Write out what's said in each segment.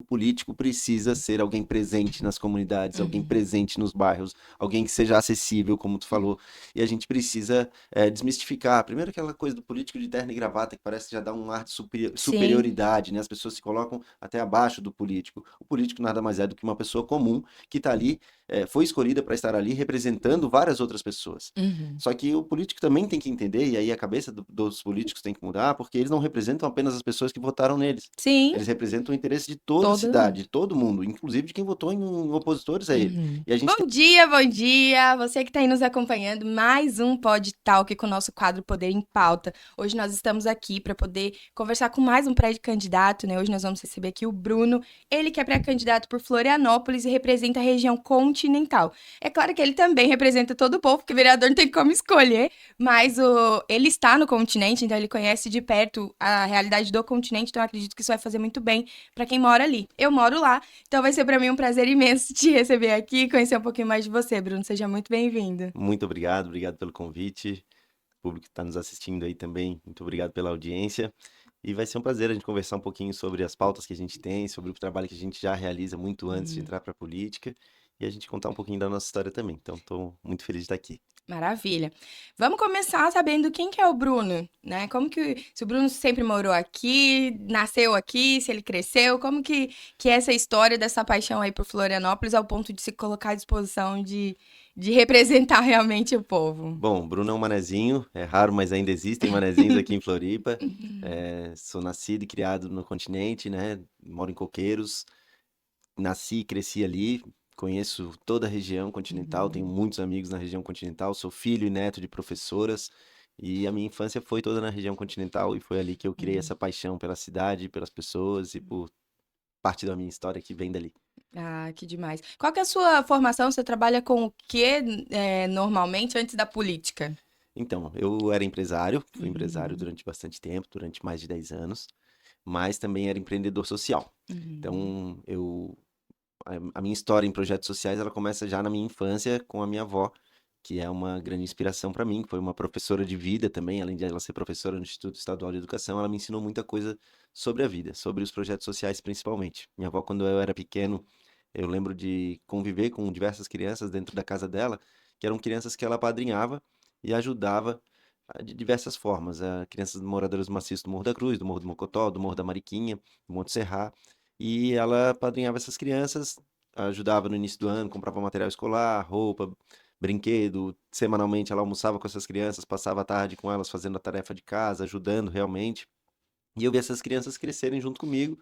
político precisa ser alguém presente nas comunidades, alguém presente nos bairros, alguém que seja acessível, como tu falou. E a gente precisa desmistificar. Primeiro aquela coisa do político de terno e gravata, que parece que já dá um ar de Sim. superioridade, né? As pessoas se colocam até abaixo do político. O político nada mais é do que uma pessoa comum que está ali, foi escolhida para estar ali representando várias outras pessoas. Uhum. Só que o político também tem que entender, e aí a cabeça dos políticos tem que mudar, porque eles não representam apenas as pessoas que votaram neles. Sim, Eles representam o interesse de toda a todo mundo. cidade, de todo mundo, inclusive de quem votou em opositores a ele. Uhum. E a gente tem. Bom dia, bom dia! Você que está aí nos acompanhando, mais um Pod Talk com o nosso quadro Poder em Pauta. Hoje nós estamos aqui para poder conversar com mais um pré-candidato, né? Hoje nós vamos receber aqui o Bruno, ele que é pré-candidato por Florianópolis e representa a região continental. É claro que ele também representa todo o povo, porque vereador não tem como escolher, mas ele está no continente, então ele conhece de perto a realidade do continente, então eu acredito que isso vai fazer muito bem para quem mora ali. Eu moro lá, então vai ser para mim um prazer imenso te receber aqui e conhecer um pouquinho mais de você, Bruno. Seja muito bem-vindo. Muito obrigado, obrigado pelo convite. O público que está nos assistindo aí também, muito obrigado pela audiência. E vai ser um prazer a gente conversar um pouquinho sobre as pautas que a gente tem, sobre o trabalho que a gente já realiza muito antes de Hum, entrar para a política e a gente contar um pouquinho da nossa história também. Então, estou muito feliz de estar aqui. Maravilha. Vamos começar sabendo quem que é o Bruno, né? Como que se o Bruno sempre morou aqui, nasceu aqui, se ele cresceu, como que é essa história dessa paixão aí por Florianópolis ao ponto de se colocar à disposição de representar realmente o povo? Bom, Bruno é um manezinho, é raro, mas ainda existem manezinhos aqui em Floripa. Sou nascido e criado no continente, né? Moro em Coqueiros, nasci e cresci ali, conheço toda a região continental, tenho Uhum. muitos amigos na região continental, sou filho e neto de professoras, e a minha infância foi toda na região continental, e foi ali que eu criei essa paixão pela cidade, pelas pessoas e por parte da minha história que vem dali. Ah, que demais. Qual que é a sua formação? Você trabalha com o quê, normalmente antes da política? Então, eu era empresário, fui empresário Uhum, durante bastante tempo, durante mais de 10 anos, mas também era empreendedor social. uhum, Então, a minha história em projetos sociais, ela começa já na minha infância com a minha avó, que é uma grande inspiração para mim, foi uma professora de vida também, além de ela ser professora no Instituto Estadual de Educação, ela me ensinou muita coisa sobre a vida, sobre os projetos sociais principalmente. Minha avó, quando eu era pequeno, eu lembro de conviver com diversas crianças dentro da casa dela, que eram crianças que ela apadrinhava e ajudava de diversas formas. Crianças moradoras do maciço do Morro da Cruz, do Morro do Mocotó, do Morro da Mariquinha, do Monte Serra. E ela apadrinhava essas crianças, ajudava no início do ano, comprava material escolar, roupa, brinquedo. Semanalmente ela almoçava com essas crianças, passava a tarde com elas fazendo a tarefa de casa, ajudando realmente. E eu vi essas crianças crescerem junto comigo.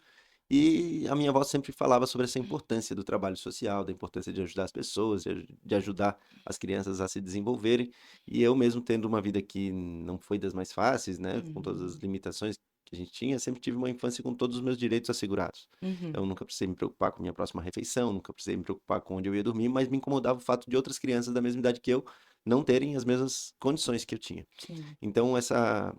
E a minha avó sempre falava sobre essa importância do trabalho social, da importância de ajudar as pessoas, de ajudar as crianças a se desenvolverem. E eu mesmo tendo uma vida que não foi das mais fáceis, né, com todas as uhum, limitações que a gente tinha, sempre tive uma infância com todos os meus direitos assegurados. uhum, Então, eu nunca precisei me preocupar com a minha próxima refeição, nunca precisei me preocupar com onde eu ia dormir, mas me incomodava o fato de outras crianças da mesma idade que eu não terem as mesmas condições que eu tinha. sim. Então, essa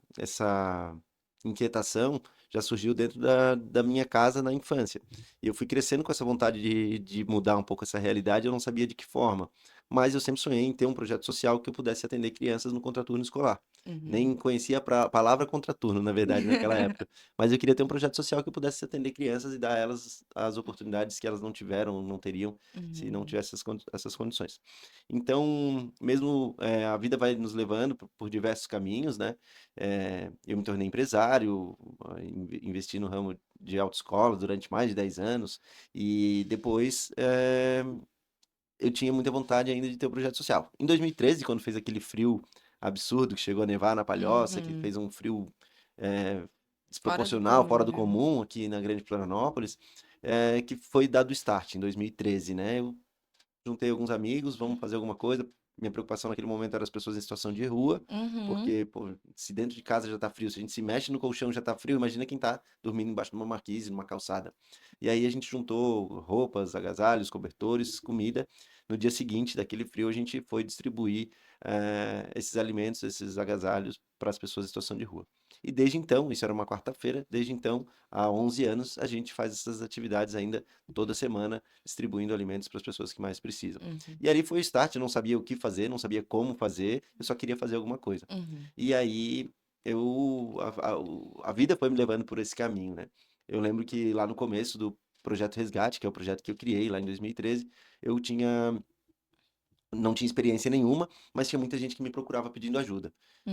inquietação já surgiu dentro da minha casa na infância. E eu fui crescendo com essa vontade de mudar um pouco essa realidade, eu não sabia de que forma. Mas eu sempre sonhei em ter um projeto social que eu pudesse atender crianças no contraturno escolar. Uhum. Nem conhecia a palavra contraturno, na verdade, naquela época. Mas eu queria ter um projeto social que eu pudesse atender crianças e dar a elas as oportunidades que elas não tiveram, não teriam, se não Uhum. tivessem essas condições. Então, mesmo a vida vai nos levando por diversos caminhos, né? Eu me tornei empresário, investi no ramo de autoescola durante mais de 10 anos, e depois eu tinha muita vontade ainda de ter um projeto social. Em 2013, quando fez aquele frio absurdo, que chegou a nevar na Palhoça, que Uhum. fez um frio eh, Fora do desproporcional, fora comum, do né? comum aqui na Grande Florianópolis, que foi dado o start em 2013, né? Eu juntei alguns amigos, vamos fazer alguma coisa. Minha preocupação naquele momento era as pessoas em situação de rua, Uhum. porque, pô, se dentro de casa já tá frio, se a gente se mexe no colchão já tá frio, imagina quem tá dormindo embaixo de uma marquise, numa calçada. E aí a gente juntou roupas, agasalhos, cobertores, comida. No dia seguinte daquele frio, a gente foi distribuir esses alimentos, esses agasalhos para as pessoas em situação de rua. E desde então, isso era uma quarta-feira, desde então, há 11 anos, a gente faz essas atividades ainda toda semana distribuindo alimentos para as pessoas que mais precisam. Uhum. E ali foi o start, eu não sabia o que fazer, não sabia como fazer, eu só queria fazer alguma coisa. Uhum. E aí a vida foi me levando por esse caminho, né? Eu lembro que lá no começo Projeto Resgate, que é o projeto que eu criei lá em 2013, eu não tinha experiência nenhuma, mas tinha muita gente que me procurava pedindo ajuda,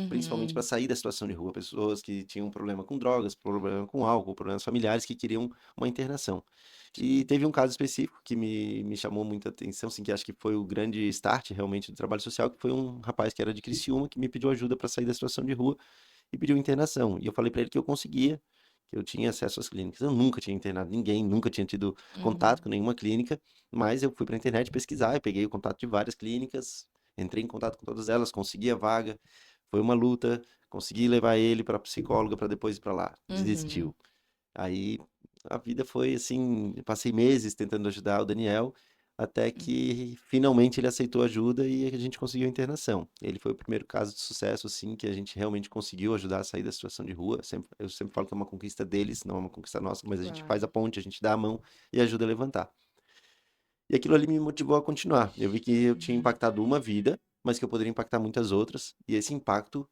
principalmente para Uhum. sair da situação de rua, pessoas que tinham problema com drogas, problema com álcool, problemas familiares que queriam uma internação. E Sim. teve um caso específico que me chamou muita atenção, assim, que acho que foi o grande start realmente do trabalho social, que foi um rapaz que era de Criciúma, que me pediu ajuda para sair da situação de rua e pediu internação. E eu falei para ele que eu conseguia, que eu tinha acesso às clínicas. Eu nunca tinha internado ninguém, nunca tinha tido contato Uhum. com nenhuma clínica, mas eu fui para a internet pesquisar, eu peguei o contato de várias clínicas, entrei em contato com todas elas, consegui a vaga. Foi uma luta, consegui levar ele para psicóloga para depois ir para lá. Uhum. Desistiu. Aí a vida foi assim, passei meses tentando ajudar o Daniel, até que finalmente ele aceitou ajuda e a gente conseguiu a internação. Ele foi o primeiro caso de sucesso, assim, que a gente realmente conseguiu ajudar a sair da situação de rua. Eu sempre falo que é uma conquista deles, não é uma conquista nossa, mas a gente faz Claro. a ponte, a gente dá a mão e ajuda a levantar. E aquilo ali me motivou a continuar. Eu vi que eu tinha Uhum. impactado uma vida, mas que eu poderia impactar muitas outras, e esse impacto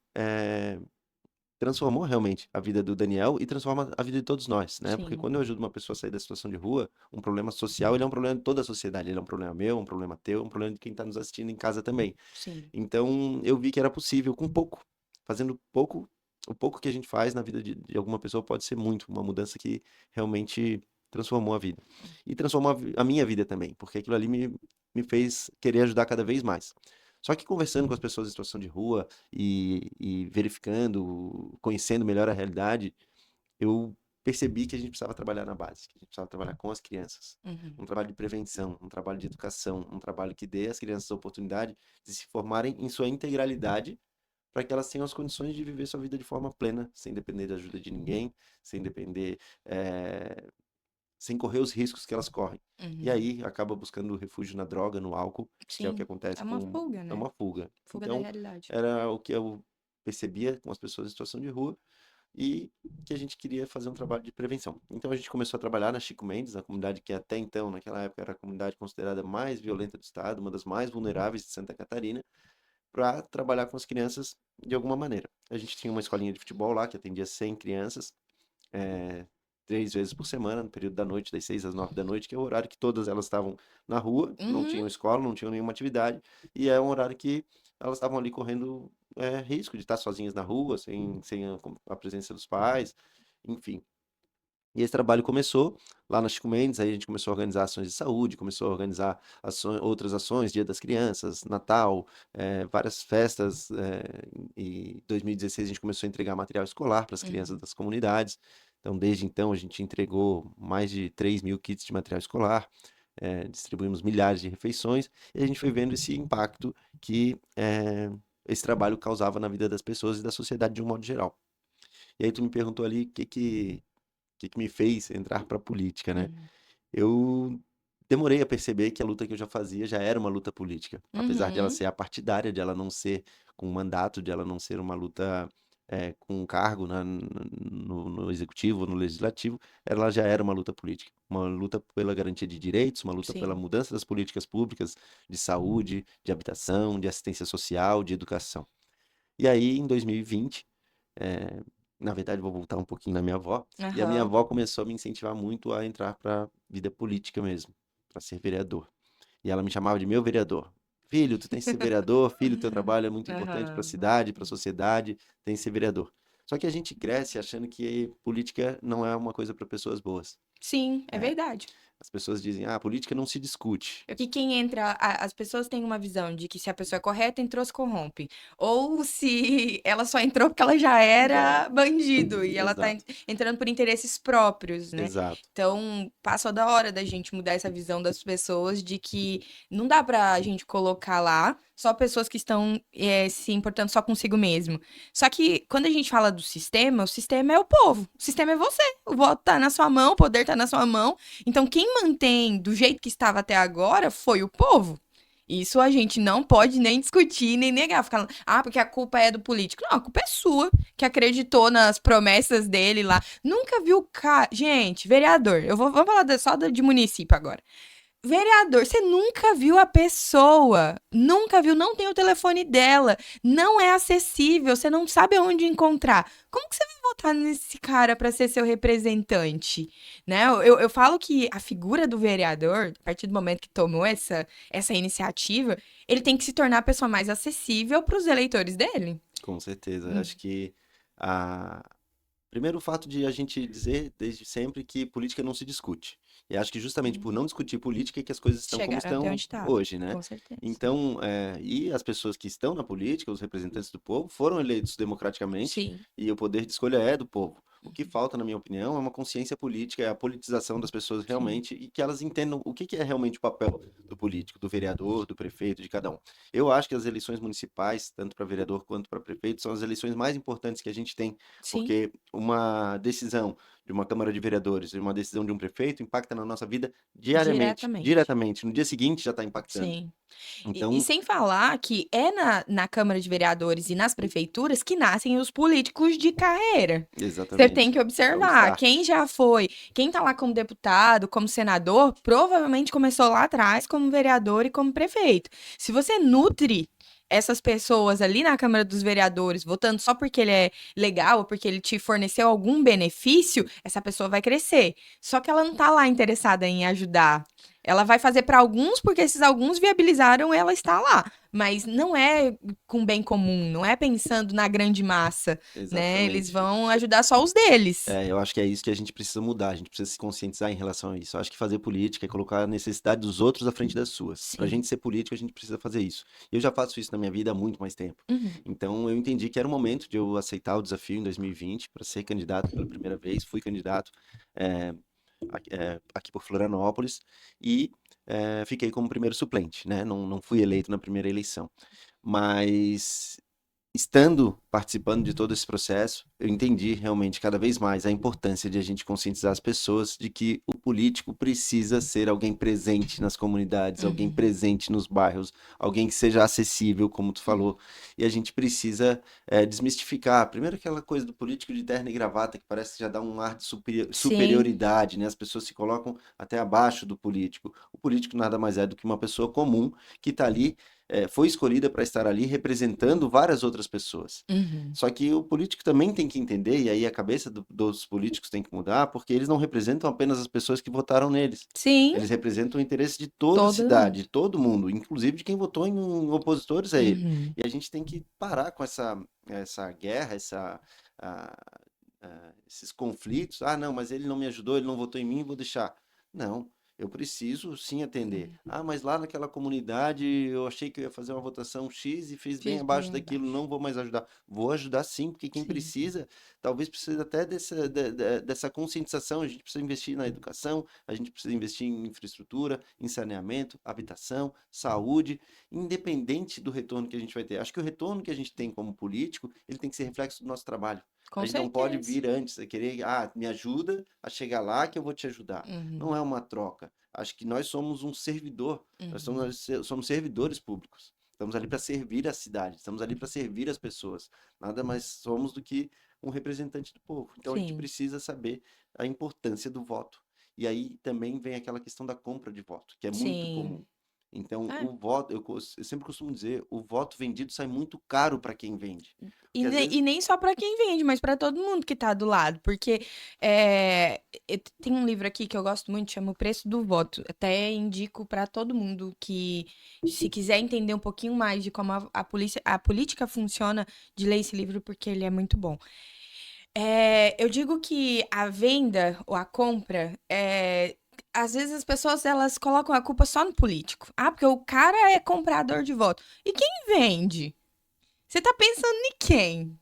transformou realmente a vida do Daniel e transforma a vida de todos nós, né? Porque Sim, quando eu ajudo uma pessoa a sair da situação de rua, um problema social, ele é um problema de toda a sociedade. Ele é um problema meu, um problema teu, um problema de quem está nos assistindo em casa também. sim. Então, eu vi que era possível, com pouco, fazendo pouco, o pouco que a gente faz na vida de alguma pessoa pode ser muito, uma mudança que realmente transformou a vida. E transformou a minha vida também, porque aquilo ali me fez querer ajudar cada vez mais. Só que conversando com as pessoas em situação de rua e verificando, conhecendo melhor a realidade, eu percebi que a gente precisava trabalhar na base, que a gente precisava trabalhar com as crianças. Uhum. Um trabalho de prevenção, um trabalho de educação, um trabalho que dê às crianças a oportunidade de se formarem em sua integralidade para que elas tenham as condições de viver sua vida de forma plena, sem depender da ajuda de ninguém, sem depender, sem correr os riscos que elas correm. E Uhum. aí acaba buscando refúgio na droga, no álcool, que é o que Sim. É acontece uma com fuga, é né? uma fuga. Fuga da Então, realidade. era o que eu percebia com as pessoas em situação de rua e que a gente queria fazer um trabalho de prevenção. Então a gente começou a trabalhar na Chico Mendes, a comunidade que até então, naquela época, era a comunidade considerada mais violenta do estado, uma das mais vulneráveis de Santa Catarina, para trabalhar com as crianças de alguma maneira. A gente tinha uma escolinha de futebol lá que atendia 100 crianças, é, 3 vezes por semana, no período da noite, das 6 às 9 da noite, que é o horário que todas elas estavam na rua, não Uhum. tinham escola, não tinham nenhuma atividade, e é um horário que elas estavam ali correndo risco de estar sozinhas na rua, sem a presença dos pais, enfim. E esse trabalho começou lá na Chico Mendes, aí a gente começou a organizar ações de saúde, começou a organizar outras ações, Dia das Crianças, Natal, várias festas. E em 2016 a gente começou a entregar material escolar para as crianças Uhum. das comunidades. Então, desde então, a gente entregou mais de 3.000 kits de material escolar, distribuímos milhares de refeições, e a gente foi vendo esse impacto que esse trabalho causava na vida das pessoas e da sociedade de um modo geral. E aí tu me perguntou ali o que que me fez entrar para a política, né? Uhum. Eu demorei a perceber que a luta que eu já fazia já era uma luta política, apesar de ela Uhum. ser apartidária, de ela não ser com mandato, de ela não ser uma luta com um cargo no executivo, no legislativo, ela já era uma luta política, uma luta pela garantia de direitos, uma luta pela Sim. mudança das políticas públicas de saúde, de habitação, de assistência social, de educação. E aí, em 2020, eh, na verdade, vou voltar um pouquinho na minha avó, e a minha Aham. avó começou a me incentivar muito a entrar para a vida política mesmo, para ser vereador. E ela me chamava de meu vereador. Filho, tu tem que ser vereador, filho, teu trabalho é muito importante para a Aham. cidade, para a sociedade, tem que ser vereador. Só que a gente cresce achando que política não é uma coisa para pessoas boas. Sim, é É, verdade. as pessoas dizem, ah, política não se discute. É que quem entra, as pessoas têm uma visão de que se a pessoa é correta, entrou, se corrompe. Ou se ela só entrou porque ela já Já é. era bandido e ela tá Exato, entrando por interesses próprios, né? exato. Então, passou da hora da gente mudar essa visão das pessoas de que não dá pra gente colocar lá só pessoas que estão se importando só consigo mesmo. Só que quando a gente fala do sistema, o sistema é o povo, o sistema é você. O voto tá na sua mão, o poder tá na sua mão. Então, quem mantém do jeito que estava até agora foi o povo. Isso a gente não pode nem discutir, nem negar. Ficar, porque a culpa é do político. Não, a culpa é sua, que acreditou nas promessas dele lá. Nunca viu o cara. Gente, vereador, vamos falar só de município agora. Vereador, você nunca viu a pessoa, nunca viu, não tem o telefone dela, não é acessível, você não sabe onde encontrar. Como que você vai votar nesse cara para ser seu representante? Né? Eu falo que a figura do vereador, a partir do momento que tomou essa iniciativa, ele tem que se tornar a pessoa mais acessível para os eleitores dele. Com certeza. Hum. Acho que a... primeiro o fato de a gente dizer desde sempre que política não se discute. E acho que justamente por não discutir política é que as coisas estão como Chegaram até estão onde está, hoje, né? com certeza. Então, e as pessoas que estão na política, os representantes do povo, foram eleitos democraticamente Sim. e o poder de escolha é do povo. O que falta, na minha opinião, é uma consciência política, é a politização das pessoas Sim. realmente e que elas entendam o que é realmente o papel do político, do vereador, do prefeito, de cada um. Eu acho que as eleições municipais, tanto para vereador quanto para prefeito, são as eleições mais importantes que a gente tem, Sim. porque uma decisão de uma Câmara de Vereadores e uma decisão de um prefeito impacta na nossa vida diariamente, Diretamente. diretamente. No dia seguinte já está impactando. Sim. E Então, sem falar que é na Câmara de Vereadores e nas prefeituras que nascem os políticos de carreira. Você tem exatamente, que é o observar, quem start. já foi, quem tá lá como deputado, como senador, provavelmente começou lá atrás como vereador e como prefeito. Se você nutre essas pessoas ali na Câmara dos Vereadores, votando só porque ele é legal ou porque ele te forneceu algum benefício, essa pessoa vai crescer. Só que ela não tá lá interessada em ajudar. Ela vai fazer para alguns porque esses alguns viabilizaram ela estar lá, mas não é com bem comum, não é pensando na grande massa, né? Eles Exatamente. vão ajudar só os deles. Eu acho que é isso que a gente precisa mudar, a gente precisa se conscientizar em relação a isso. Eu acho que fazer política é colocar a necessidade dos outros à frente das suas. Para a Sim. gente ser político, a gente precisa fazer isso. Eu já faço isso na minha vida há muito mais tempo. Uhum. Então, eu entendi que era o momento de eu aceitar o desafio em 2020 para ser candidato pela primeira vez. Fui candidato eh, aqui por Florianópolis e fiquei como primeiro suplente, né? Não fui eleito na primeira eleição. Mas estando participando de todo esse processo, eu entendi realmente cada vez mais a importância de a gente conscientizar as pessoas de que o político precisa ser alguém presente nas comunidades, alguém Uhum. presente nos bairros, alguém que seja acessível, como tu falou. E a gente precisa desmistificar, primeiro aquela coisa do político de terno e gravata, que parece que já dá um ar de Sim, superioridade, né? As pessoas se colocam até abaixo do político. O político nada mais é do que uma pessoa comum que está ali foi escolhida para estar ali representando várias outras pessoas. uhum. Só que o político também tem que entender, e aí a cabeça dos políticos tem que mudar, porque eles não representam apenas as pessoas que votaram neles. Sim, Eles representam o interesse de toda a todo mundo. cidade, de todo mundo, inclusive de quem votou em opositores a ele. Uhum. E a gente tem que parar com essa guerra, esses conflitos. Ah, não, mas ele não me ajudou, ele não votou em mim, vou deixar. Não, eu preciso sim atender. Ah, mas lá naquela comunidade eu achei que eu ia fazer uma votação X e fiz bem Fiz abaixo bem daquilo, abaixo. não vou mais ajudar. Vou ajudar sim, porque quem Sim. precisa, talvez precise até dessa conscientização. A gente precisa investir na educação, a gente precisa investir em infraestrutura, em saneamento, habitação, saúde, independente do retorno que a gente vai ter. Acho que o retorno que a gente tem como político, ele tem que ser reflexo do nosso trabalho. A Com gente não pode certeza. vir antes, querer, ah, me ajuda a chegar lá que eu vou te ajudar. Uhum. Não é uma troca. Acho que nós somos um servidor, Uhum. somos servidores públicos. Estamos ali para servir a cidade, estamos ali para servir as pessoas. Nada mais somos do que um representante do povo. Então a gente Sim. precisa saber a importância do voto. E aí também vem aquela questão da compra de voto, que é muito comum. Sim. Então, É. o voto, eu sempre costumo dizer, o voto vendido sai muito caro para quem vende. E, Porque às e vezes, nem só para quem vende, mas para todo mundo que tá do lado. Porque tem um livro aqui que eu gosto muito, chama O Preço do Voto. Até indico para todo mundo que, se quiser entender um pouquinho mais de como a política funciona, de ler esse livro, porque ele é muito bom. Eu digo que a venda ou a compra, às vezes as pessoas elas colocam a culpa só no político. Ah, porque o cara é comprador de voto. E quem vende? Você tá pensando em quem?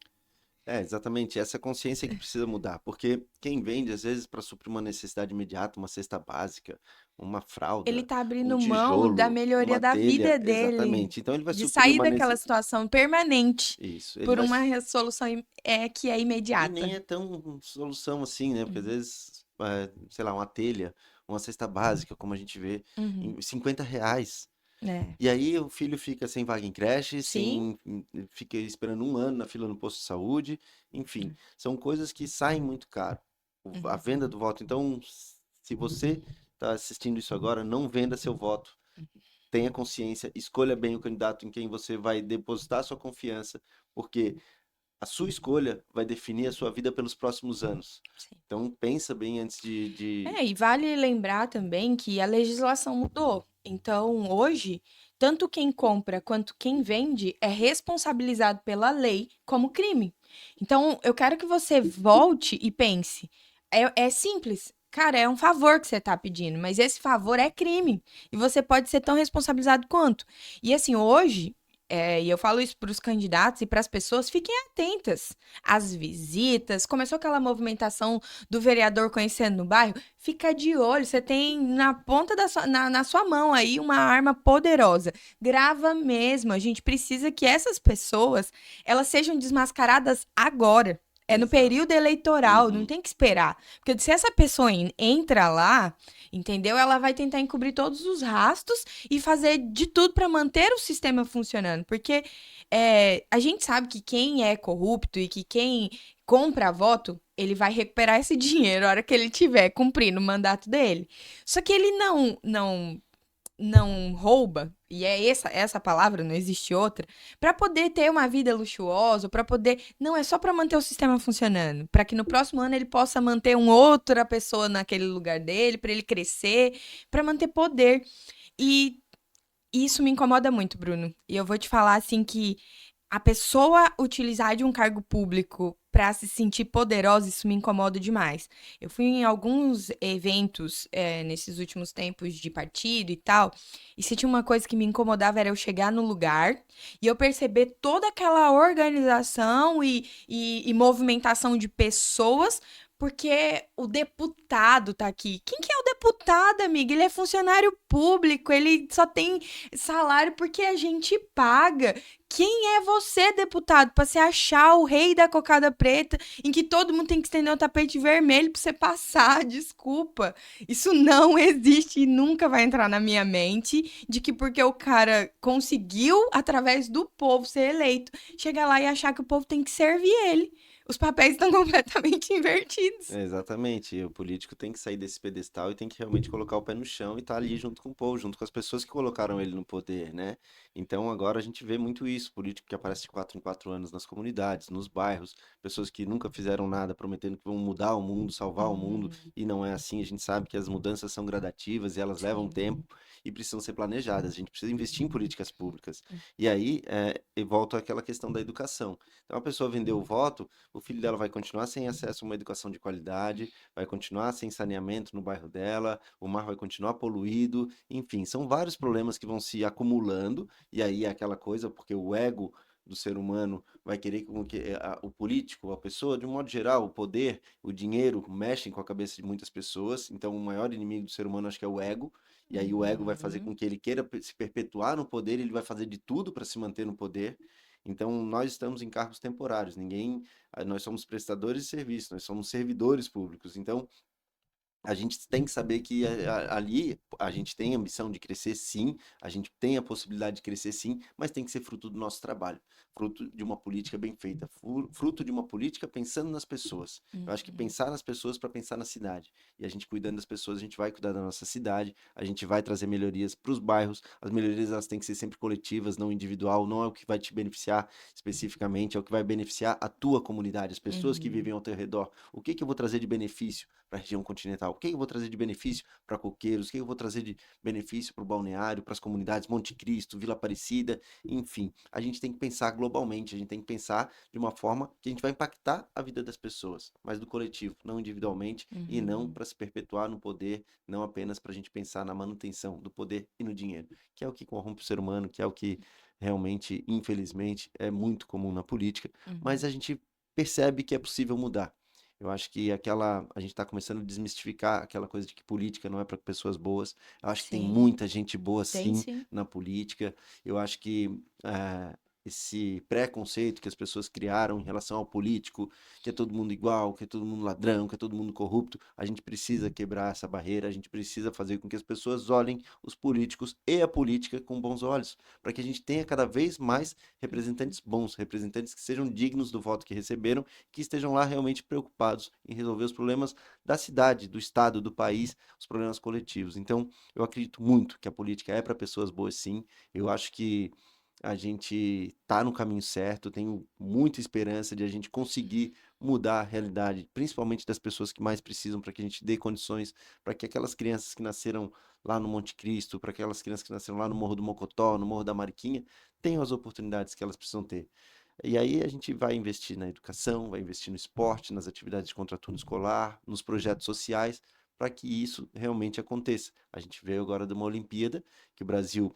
exatamente, essa consciência que precisa mudar, porque quem vende, às vezes, para suprir uma necessidade imediata, uma cesta básica, uma Ele fralda, tá um abrindo mão da tijolo, melhoria uma da telha, vida dele, exatamente. Então ele vai de suprir sair uma daquela necessidade. situação permanente Isso, ele por vai. uma resolução que é E nem imediata. é tão solução assim, né? Porque às Uhum. vezes, sei lá, uma telha, uma cesta básica, como a gente vê, Uhum. em R$ 50. É. E aí o filho fica sem vaga em creche, Sim. fica esperando um ano na fila no posto de saúde, enfim, são coisas que saem muito caro. A Uhum. venda do voto. Então, se você tá assistindo isso agora, não venda seu voto. Tenha consciência, escolha bem o candidato em quem você vai depositar sua confiança, porque a sua escolha vai definir a sua vida pelos próximos anos. Sim. Então, pensa bem antes de... E vale lembrar também que a legislação mudou. Então, hoje, tanto quem compra quanto quem vende é responsabilizado pela lei como crime. Então, eu quero que você volte e pense. É simples. Cara, é um favor que você está pedindo, mas esse favor é crime. E você pode ser tão responsabilizado quanto. E assim, hoje, e eu falo isso para os candidatos e para as pessoas, fiquem atentas às visitas. Começou aquela movimentação do vereador conhecendo no bairro, fica de olho. Você tem na ponta na sua mão aí uma arma poderosa. Grava mesmo. A gente precisa que essas pessoas elas sejam desmascaradas agora. É no Exato. período eleitoral, não Uhum. tem que esperar. Porque se essa pessoa entra lá, entendeu? Ela vai tentar encobrir todos os rastros e fazer de tudo para manter o sistema funcionando. Porque a gente sabe que quem é corrupto e que quem compra voto, ele vai recuperar esse dinheiro a hora que ele tiver cumprindo o mandato dele. Só que ele não rouba, e é essa palavra, não existe outra, para poder ter uma vida luxuosa, para poder, não é só para manter o sistema funcionando, para que no próximo ano ele possa manter uma outra pessoa naquele lugar dele, para ele crescer, para manter poder. E isso me incomoda muito, Bruno. E eu vou te falar assim que a pessoa utilizar de um cargo público para se sentir poderosa, isso me incomoda demais. Eu fui em alguns eventos nesses últimos tempos de partido e tal, e se tinha uma coisa que me incomodava era eu chegar no lugar e eu perceber toda aquela organização e movimentação de pessoas. Porque o deputado tá aqui. Quem que é o deputado, amiga? Ele é funcionário público, ele só tem salário porque a gente paga. Quem é você, deputado, para se achar o rei da cocada preta, em que todo mundo tem que estender o tapete vermelho para você passar? Desculpa. Isso não existe e nunca vai entrar na minha mente de que porque o cara conseguiu, através do povo, ser eleito, chegar lá e achar que o povo tem que servir ele. Os papéis estão completamente invertidos. Exatamente. E o político tem que sair desse pedestal e tem que realmente colocar o pé no chão e estar ali junto com o povo, junto com as pessoas que colocaram ele no poder, né? Então agora a gente vê muito isso, político que aparece de 4 em 4 anos nas comunidades, nos bairros, pessoas que nunca fizeram nada, prometendo que vão mudar o mundo, salvar o mundo, e não é assim. A gente sabe que as mudanças são gradativas e elas levam Sim. tempo e precisam ser planejadas. A gente precisa investir em políticas públicas. E aí, e volta àquela questão da educação. Então a pessoa vendeu o voto, o filho dela vai continuar sem acesso a uma educação de qualidade, vai continuar sem saneamento no bairro dela, o mar vai continuar poluído, enfim, são vários problemas que vão se acumulando, e aí é aquela coisa, porque o ego do ser humano vai querer que o político, a pessoa, de um modo geral, o poder, o dinheiro, mexem com a cabeça de muitas pessoas, então o maior inimigo do ser humano acho que é o ego, e aí o ego vai fazer Uhum. com que ele queira se perpetuar no poder, ele vai fazer de tudo para se manter no poder. Então, nós estamos em cargos temporários, nós somos prestadores de serviço, nós somos servidores públicos. Então, a gente tem que saber que ali a gente tem ambição de crescer, sim, a gente tem a possibilidade de crescer, sim, mas tem que ser fruto do nosso trabalho, fruto de uma política bem feita, fruto de uma política pensando nas pessoas. Eu acho que Uhum. pensar nas pessoas para pensar na cidade. E a gente cuidando das pessoas, a gente vai cuidar da nossa cidade, a gente vai trazer melhorias para os bairros. As melhorias elas têm que ser sempre coletivas, não individual, não é o que vai te beneficiar especificamente, é o que vai beneficiar a tua comunidade, as pessoas que Uhum. vivem ao teu redor. O que que eu vou trazer de benefício para a região continental? O que eu vou trazer de benefício para Coqueiros? O que eu vou trazer de benefício para o balneário, para as comunidades Monte Cristo, Vila Aparecida? Enfim, a gente tem que pensar globalmente, a gente tem que pensar de uma forma que a gente vai impactar a vida das pessoas, mas do coletivo, não individualmente e não Uhum. para se perpetuar no poder, não apenas para a gente pensar na manutenção do poder e no dinheiro, que é o que corrompe o ser humano, que é o que realmente, infelizmente, é muito comum na política, mas Uhum. a gente percebe que é possível mudar. Eu acho que a gente está começando a desmistificar aquela coisa de que política não é para pessoas boas. Eu acho que tem Sim, muita gente boa, tem sim, sim. na política. Eu acho que esse preconceito que as pessoas criaram em relação ao político, que é todo mundo igual, que é todo mundo ladrão, que é todo mundo corrupto. A gente precisa quebrar essa barreira, a gente precisa fazer com que as pessoas olhem os políticos e a política com bons olhos, para que a gente tenha cada vez mais representantes bons, representantes que sejam dignos do voto que receberam, que estejam lá realmente preocupados em resolver os problemas da cidade, do estado, do país, os problemas coletivos. Então, eu acredito muito que a política é para pessoas boas, sim. Eu acho que a gente tá no caminho certo, tenho muita esperança de a gente conseguir mudar a realidade, principalmente das pessoas que mais precisam, para que a gente dê condições para que aquelas crianças que nasceram lá no Monte Cristo, para aquelas crianças que nasceram lá no Morro do Mocotó, no Morro da Mariquinha, tenham as oportunidades que elas precisam ter. E aí a gente vai investir na educação, vai investir no esporte, nas atividades de contraturno escolar, nos projetos sociais, para que isso realmente aconteça. A gente veio agora de uma Olimpíada, que o Brasil,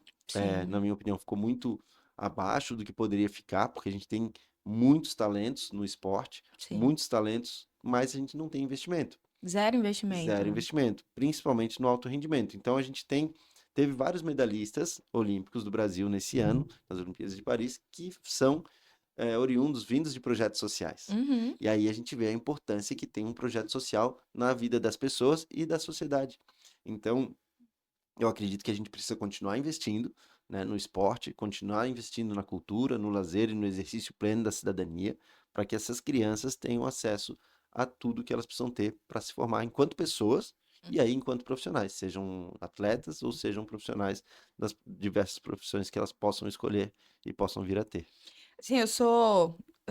na Sim, minha opinião, ficou muito abaixo do que poderia ficar, porque a gente tem muitos talentos no esporte, sim. muitos talentos, mas a gente não tem investimento. Zero investimento, Zero né? investimento, principalmente no alto rendimento. Então a gente teve vários medalhistas olímpicos do Brasil nesse ano, nas Olimpíadas de Paris, que são oriundos, vindos de projetos sociais. Uhum. E aí a gente vê a importância que tem um projeto social na vida das pessoas e da sociedade. Então, eu acredito que a gente precisa continuar investindo, né, no esporte, continuar investindo na cultura, no lazer e no exercício pleno da cidadania, para que essas crianças tenham acesso a tudo que elas precisam ter para se formar enquanto pessoas e aí enquanto profissionais, sejam atletas ou sejam profissionais das diversas profissões que elas possam escolher e possam vir a ter. Sim, eu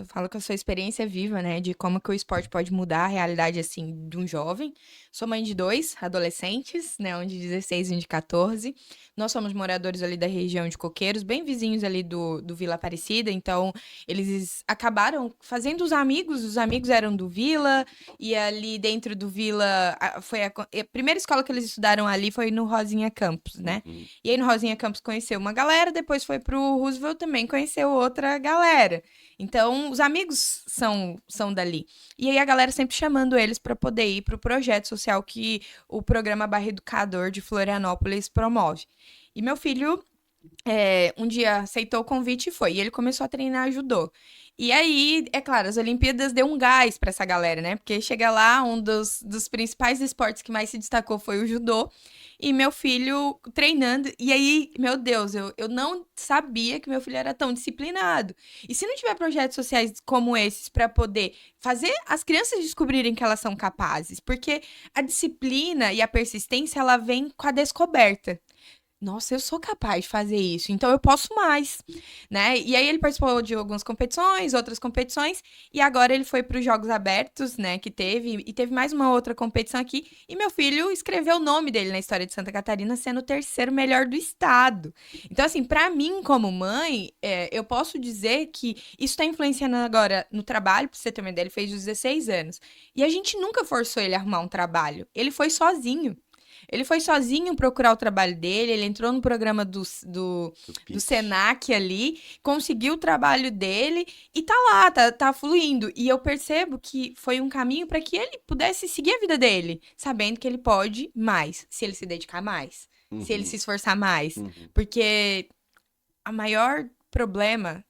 falo que eu sou experiência viva, né, de como que o esporte pode mudar a realidade, assim, de um jovem. Sou mãe de dois adolescentes, né, um de 16 e um de 14. Nós somos moradores ali da região de Coqueiros, bem vizinhos ali do Vila Aparecida, então eles acabaram fazendo os amigos eram do Vila, e ali dentro do Vila, foi a primeira escola que eles estudaram ali foi no Rosinha Campus, né? Uhum, E aí no Rosinha Campus conheceu uma galera, depois foi pro Roosevelt também conheceu outra galera. Então, os amigos são dali. E aí a galera sempre chamando eles para poder ir pro projeto social que o programa Barra Educador de Florianópolis promove. E meu filho um dia aceitou o convite e foi. E ele começou a treinar judô. E aí, é claro, as Olimpíadas deu um gás pra essa galera, né? Porque chega lá, um dos principais esportes que mais se destacou foi o judô. E meu filho treinando. E aí, meu Deus, eu não sabia que meu filho era tão disciplinado. E se não tiver projetos sociais como esses pra poder fazer as crianças descobrirem que elas são capazes? Porque a disciplina e a persistência, ela vem com a descoberta. Nossa, eu sou capaz de fazer isso, então eu posso mais, né? E aí ele participou de algumas competições, outras competições, e agora ele foi para os Jogos Abertos, né, que teve, e teve mais uma outra competição aqui, e meu filho escreveu o nome dele na história de Santa Catarina, sendo o terceiro melhor do estado. Então, assim, para mim, como mãe, eu posso dizer que isso está influenciando agora no trabalho, pra você ter uma ideia, ele fez 16 anos, e a gente nunca forçou ele a arrumar um trabalho, ele foi sozinho. Ele foi sozinho procurar o trabalho dele, ele entrou no programa do do PIT. Senac ali, conseguiu o trabalho dele e tá lá, tá fluindo. E eu percebo que foi um caminho para que ele pudesse seguir a vida dele, sabendo que ele pode mais, se ele se dedicar mais, se ele se Uhum, esforçar mais. uhum, Porque a maior problema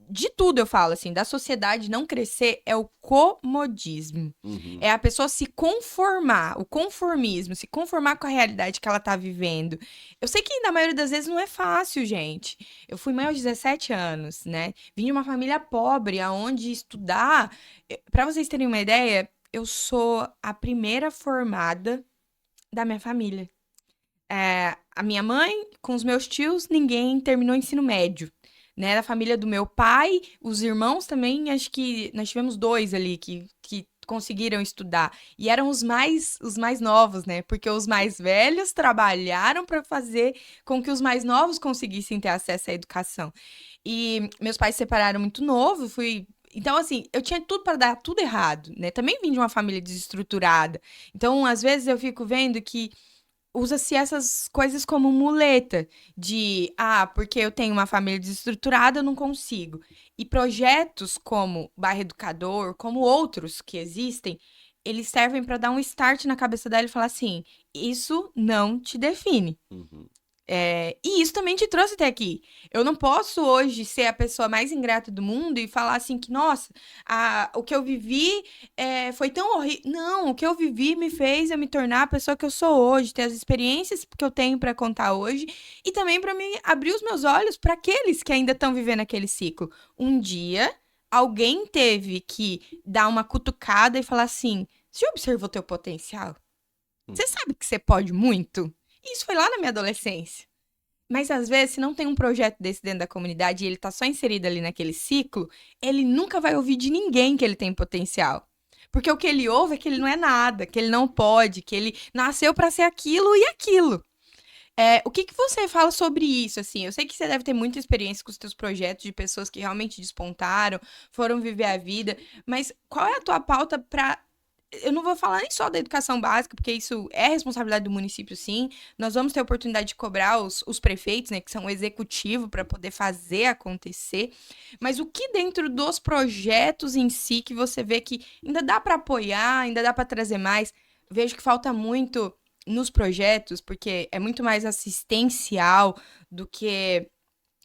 de tudo eu falo assim, da sociedade não crescer é o comodismo. uhum, É a pessoa se conformar, o conformismo, se conformar com a realidade que ela tá vivendo. Eu sei que na maioria das vezes não é fácil, gente. Eu fui mãe aos 17 anos, né? Vim de uma família pobre, aonde estudar, para vocês terem uma ideia, eu sou a primeira formada da minha família. A minha mãe, com os meus tios, ninguém terminou o ensino médio. Né, da família do meu pai, os irmãos também, acho que nós tivemos dois ali que conseguiram estudar. E eram os mais novos, né? Porque os mais velhos trabalharam para fazer com que os mais novos conseguissem ter acesso à educação. E meus pais se separaram muito novo, fui. Então, assim, eu tinha tudo para dar tudo errado, né? Também vim de uma família desestruturada. Então, às vezes eu fico vendo que usa-se essas coisas como muleta de, porque eu tenho uma família desestruturada, eu não consigo. E projetos como Bairro Educador, como outros que existem, eles servem para dar um start na cabeça dela e falar assim: isso não te define. uhum. E isso também te trouxe até aqui. Eu não posso hoje ser a pessoa mais ingrata do mundo e falar assim que, nossa, o que eu vivi foi tão horrível. Não, o que eu vivi me fez eu me tornar a pessoa que eu sou hoje, ter as experiências que eu tenho para contar hoje e também para me abrir os meus olhos para aqueles que ainda estão vivendo aquele ciclo. Um dia, alguém teve que dar uma cutucada e falar assim: você observou teu potencial? Você Uhum. sabe que você pode muito? Isso foi lá na minha adolescência. Mas às vezes, se não tem um projeto desse dentro da comunidade e ele tá só inserido ali naquele ciclo, ele nunca vai ouvir de ninguém que ele tem potencial. Porque o que ele ouve é que ele não é nada, que ele não pode, que ele nasceu para ser aquilo e aquilo. O que que você fala sobre isso, assim? Eu sei que você deve ter muita experiência com os teus projetos de pessoas que realmente despontaram, foram viver a vida, mas qual é a tua pauta para eu não vou falar nem só da educação básica, porque isso é responsabilidade do município, sim. Nós vamos ter a oportunidade de cobrar os prefeitos, né, que são o executivo, para poder fazer acontecer. Mas o que dentro dos projetos em si que você vê que ainda dá para apoiar, ainda dá para trazer mais? Vejo que falta muito nos projetos, porque é muito mais assistencial do que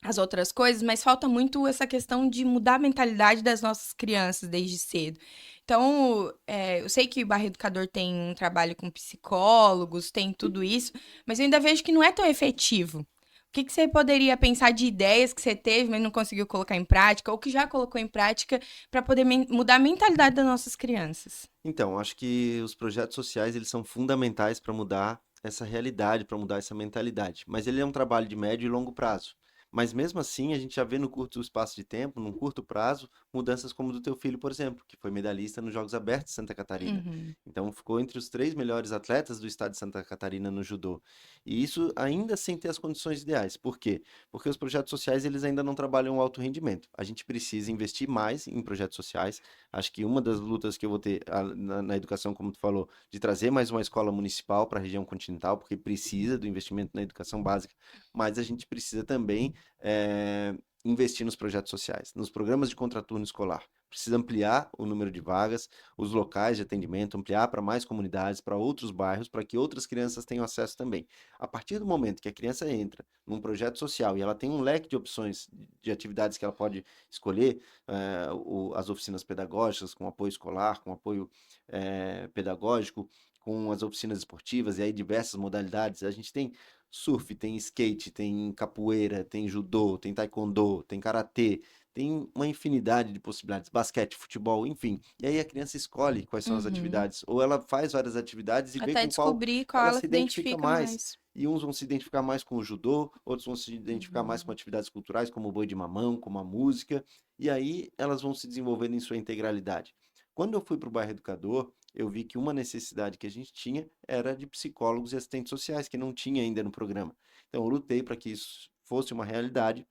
as outras coisas, mas falta muito essa questão de mudar a mentalidade das nossas crianças desde cedo. Então, eu sei que o Barra Educador tem um trabalho com psicólogos, tem tudo isso, mas eu ainda vejo que não é tão efetivo. O que que você poderia pensar de ideias que você teve, mas não conseguiu colocar em prática, ou que já colocou em prática, para poder mudar a mentalidade das nossas crianças? Então, acho que os projetos sociais eles são fundamentais para mudar essa realidade, para mudar essa mentalidade. Mas ele é um trabalho de médio e longo prazo. Mas mesmo assim, a gente já vê no curto espaço de tempo, num curto prazo, mudanças como do teu filho, por exemplo, que foi medalhista nos Jogos Abertos de Santa Catarina. Uhum, Então, ficou entre os 3 melhores atletas do estado de Santa Catarina no judô. E isso ainda sem ter as condições ideais. Por quê? Porque os projetos sociais eles ainda não trabalham o alto rendimento. A gente precisa investir mais em projetos sociais. Acho que uma das lutas que eu vou ter na educação, como tu falou, de trazer mais uma escola municipal para a região continental, porque precisa do investimento na educação básica, mas a gente precisa também investir nos projetos sociais, nos programas de contraturno escolar. Precisa ampliar o número de vagas, os locais de atendimento, ampliar para mais comunidades, para outros bairros, para que outras crianças tenham acesso também. A partir do momento que a criança entra num projeto social e ela tem um leque de opções de atividades que ela pode escolher, as oficinas pedagógicas, com apoio escolar, com apoio pedagógico, com as oficinas esportivas e aí diversas modalidades. A gente tem surf, tem skate, tem capoeira, tem judô, tem taekwondo, tem karatê, tem uma infinidade de possibilidades, basquete, futebol, enfim. E aí a criança escolhe quais são as uhum. atividades, ou ela faz várias atividades e vê Até com qual descobrir qual ela ela se se identifica identifica mais. mais. E uns vão se identificar mais com o judô, outros vão se identificar mais com Uhum. atividades culturais, como o boi de mamão, como a música, e aí elas vão se desenvolvendo em sua integralidade. Quando eu fui para o bairro Educador, eu vi que uma necessidade que a gente tinha era de psicólogos e assistentes sociais, que não tinha ainda no programa. Então, eu lutei para que isso fosse uma realidade.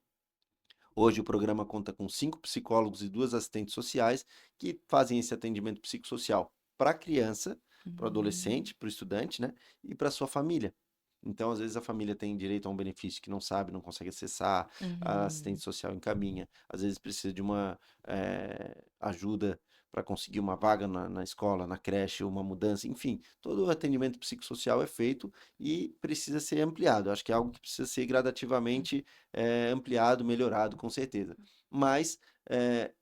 Hoje, o programa conta com 5 psicólogos e 2 assistentes sociais que fazem esse atendimento psicossocial para a criança, para o Uhum. adolescente, para o estudante, né? E para a sua família. Então, às vezes, a família tem direito a um benefício que não sabe, não consegue acessar, a assistente Uhum. social encaminha, às vezes precisa de uma ajuda para conseguir uma vaga na escola, na creche, uma mudança, enfim, todo o atendimento psicossocial é feito e precisa ser ampliado. Acho que é algo que precisa ser gradativamente ampliado, melhorado, com certeza. Mas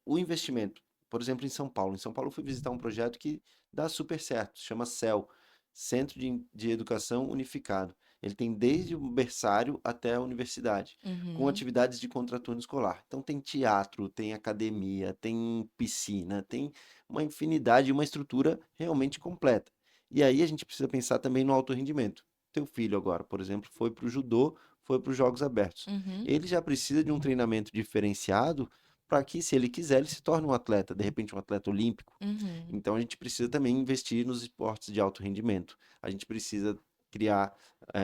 o investimento, por exemplo, em São Paulo eu fui visitar um projeto que dá super certo, se chama CEL, Centro de Educação Unificado. Ele tem desde o berçário até a universidade, com Uhum. atividades de contraturno escolar. Então tem teatro, tem academia, tem piscina, tem uma infinidade, uma estrutura realmente completa. E aí a gente precisa pensar também no alto rendimento. Teu filho agora, por exemplo, foi para o judô, foi para os Jogos Abertos. Uhum. Ele já precisa de um treinamento diferenciado para que, se ele quiser, ele se torne um atleta, de repente um atleta olímpico. Uhum. Então a gente precisa também investir nos esportes de alto rendimento. A gente precisa criar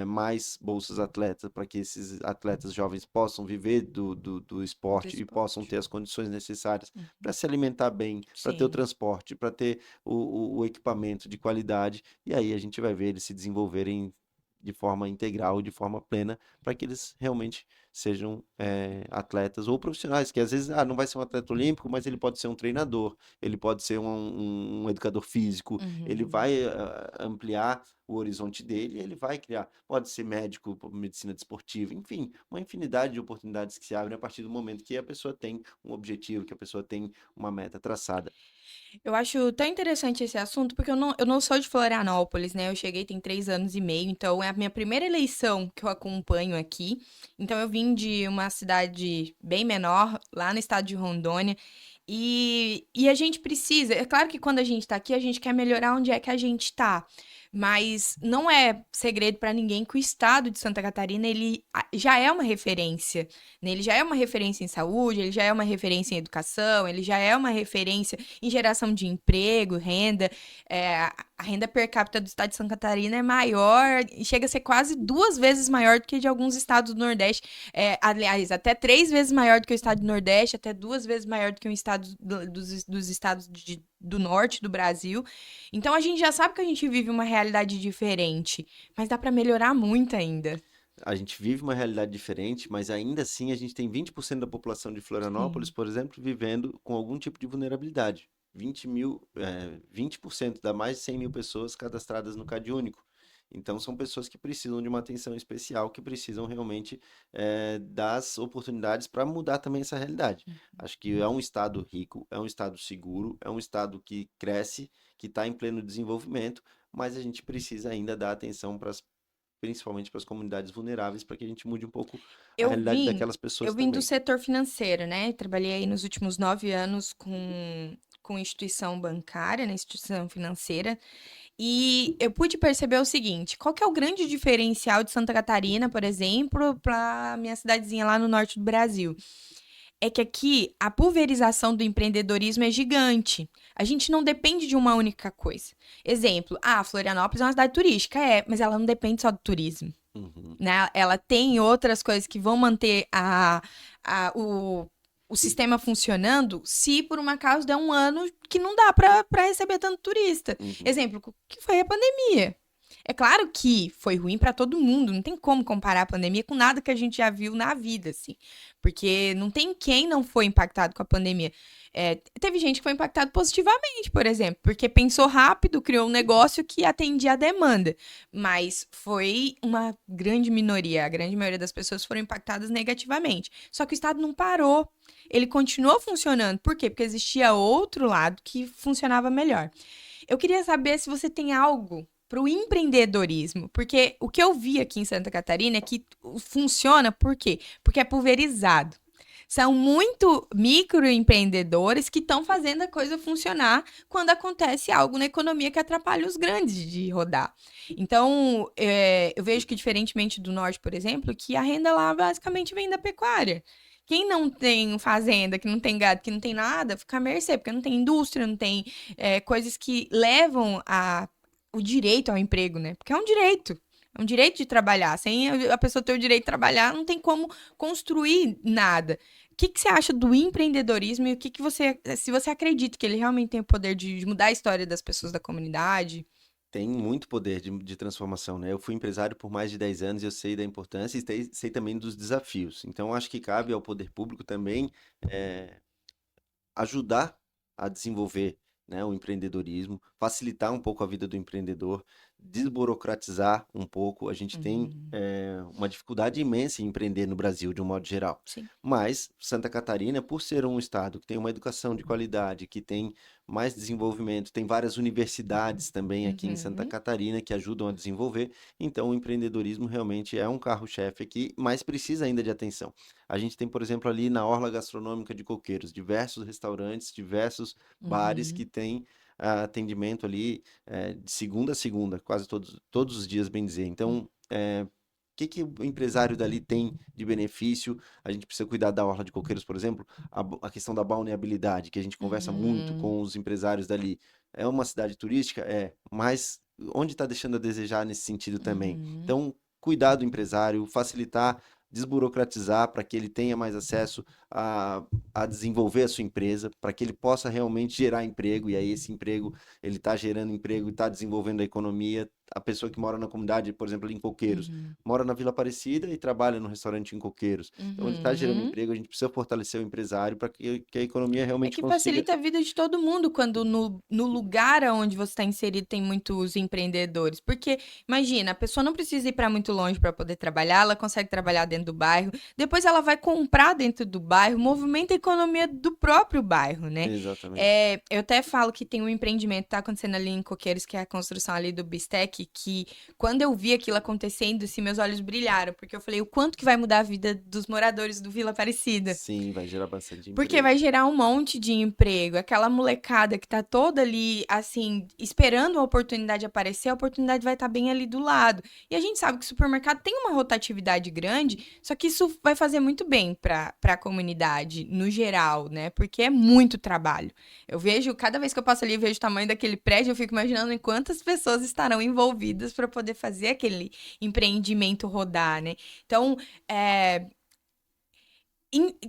mais bolsas atletas para que esses atletas jovens possam viver do Do esporte e possam esporte. ter as condições necessárias para Uhum. se alimentar bem, para ter o Sim. transporte, para ter o equipamento de qualidade. E aí a gente vai ver eles se desenvolverem de forma integral, de forma plena, para que eles realmente sejam atletas ou profissionais, que às vezes não vai ser um atleta olímpico, mas ele pode ser um treinador, ele pode ser um educador físico, ele Uhum. vai ampliar o horizonte dele, ele vai criar. Pode ser médico, medicina desportiva, enfim, uma infinidade de oportunidades que se abrem a partir do momento que a pessoa tem um objetivo, que a pessoa tem uma meta traçada. Eu acho tão interessante esse assunto, porque eu não sou de Florianópolis, né? Eu cheguei tem 3 anos e meio, então é a minha primeira eleição que eu acompanho aqui. Então eu vim de uma cidade bem menor, lá no estado de Rondônia, e a gente precisa. É claro que quando a gente tá aqui, a gente quer melhorar onde é que a gente tá. Mas não é segredo para ninguém que o estado de Santa Catarina, já é uma referência, né? Ele já é uma referência em saúde, ele já é uma referência em educação, ele já é uma referência em geração de emprego, renda. A renda per capita do estado de Santa Catarina é maior, chega a ser quase 2 vezes maior do que de alguns estados do Nordeste. Aliás, até 3 vezes maior do que o estado do Nordeste, até 2 vezes maior do que o estado dos estados do norte do Brasil. Então a gente já sabe que a gente vive uma realidade diferente, mas dá para melhorar muito ainda. A gente vive uma realidade diferente, mas ainda assim a gente tem 20% da população de Florianópolis, Sim. por exemplo, vivendo com algum tipo de vulnerabilidade. 20% dá mais de 100 mil pessoas cadastradas no CadÚnico. Então, são pessoas que precisam de uma atenção especial, que precisam realmente das oportunidades para mudar também essa realidade. Acho que é um estado rico, é um estado seguro, é um estado que cresce, que está em pleno desenvolvimento, mas a gente precisa ainda dar atenção para principalmente para as comunidades vulneráveis, para que a gente mude um pouco a Eu realidade vim, daquelas eu pessoas vim do também. setor financeiro, né? Trabalhei aí nos últimos 9 anos com instituição bancária, né? Instituição financeira. E eu pude perceber o seguinte: qual que é o grande diferencial de Santa Catarina, por exemplo, para minha cidadezinha lá no norte do Brasil? É que aqui a pulverização do empreendedorismo é gigante. A gente não depende de uma única coisa. Exemplo, Florianópolis é uma cidade turística, mas ela não depende só do turismo, Uhum. né? Ela tem outras coisas que vão manter o sistema funcionando se por um acaso der um ano que não dá para receber tanto turista. Uhum. Exemplo, que foi a pandemia. É claro que foi ruim para todo mundo, não tem como comparar a pandemia com nada que a gente já viu na vida, assim, porque não tem quem não foi impactado com a pandemia. Teve gente que foi impactado positivamente, por exemplo, porque pensou rápido, criou um negócio que atendia a demanda, mas foi uma grande minoria, a grande maioria das pessoas foram impactadas negativamente. Só que o Estado não parou, ele continuou funcionando. Por quê? Porque existia outro lado que funcionava melhor. Eu queria saber se você tem algo para o empreendedorismo, porque o que eu vi aqui em Santa Catarina é que funciona por quê? Porque é pulverizado. São muito microempreendedores que estão fazendo a coisa funcionar quando acontece algo na economia que atrapalha os grandes de rodar. Então, eu vejo que, diferentemente do norte, por exemplo, que a renda lá basicamente vem da pecuária. Quem não tem fazenda, que não tem gado, que não tem nada, fica à mercê, porque não tem indústria, não tem coisas que levam o direito ao emprego, né? Porque é um direito. É um direito de trabalhar. Sem a pessoa ter o direito de trabalhar, não tem como construir nada. O que que você acha do empreendedorismo e o que que você, se você acredita que ele realmente tem o poder de mudar a história das pessoas da comunidade? Tem muito poder de transformação, né? Eu fui empresário por mais de 10 anos e eu sei da importância e sei também dos desafios. Então, acho que cabe ao poder público também eh, ajudar a desenvolver, né, o empreendedorismo, facilitar um pouco a vida do empreendedor, desburocratizar um pouco. A gente tem Uhum. uma dificuldade imensa em empreender no Brasil, de um modo geral. Sim. Mas Santa Catarina, por ser um estado que tem uma educação de qualidade, que tem mais desenvolvimento, tem várias universidades também aqui em Santa Uhum. Catarina que ajudam a desenvolver. Então, o empreendedorismo realmente é um carro-chefe aqui, mas precisa ainda de atenção. A gente tem, por exemplo, ali na Orla Gastronômica de Coqueiros, diversos restaurantes, diversos bares que Uhum. têm atendimento ali de segunda a segunda, quase todos os dias, bem dizer. Então, que o empresário dali tem de benefício? A gente precisa cuidar da Orla de Coqueiros, por exemplo, a questão da balneabilidade, que a gente conversa muito Uhum. com os empresários dali. É uma cidade turística? É, mas onde está deixando a desejar nesse sentido também? Uhum. Então, cuidar do empresário, facilitar, desburocratizar para que ele tenha mais acesso a desenvolver a sua empresa, para que ele possa realmente gerar emprego, e aí esse emprego, ele está gerando emprego e está desenvolvendo a economia, a pessoa que mora na comunidade, por exemplo, ali em Coqueiros, Uhum. mora na Vila Aparecida e trabalha no restaurante em Coqueiros. Então ele está gerando Uhum. emprego, a gente precisa fortalecer o empresário para que a economia É realmente que consiga. facilita a vida de todo mundo quando no lugar onde você está inserido tem muitos empreendedores. Porque, imagina, a pessoa não precisa ir para muito longe para poder trabalhar, ela consegue trabalhar dentro do bairro, depois ela vai comprar dentro do bairro, movimenta a economia do próprio bairro, né? Exatamente. É, eu até falo que tem um empreendimento que tá acontecendo ali em Coqueiros, que é a construção ali do Bistec, que quando eu vi aquilo acontecendo, assim, meus olhos brilharam, porque eu falei o quanto que vai mudar a vida dos moradores do Vila Aparecida. Sim, vai gerar bastante Porque emprego. vai gerar um monte de emprego. Aquela molecada que tá toda ali, assim, esperando a oportunidade aparecer, a oportunidade vai estar bem ali do lado. E a gente sabe que o supermercado tem uma rotatividade grande, só que isso vai fazer muito bem para a comunidade, no geral, né? Porque é muito trabalho. Eu vejo, cada vez que eu passo ali e vejo o tamanho daquele prédio, eu fico imaginando em quantas pessoas estarão envolvidas para poder fazer aquele empreendimento rodar, né? Então, é,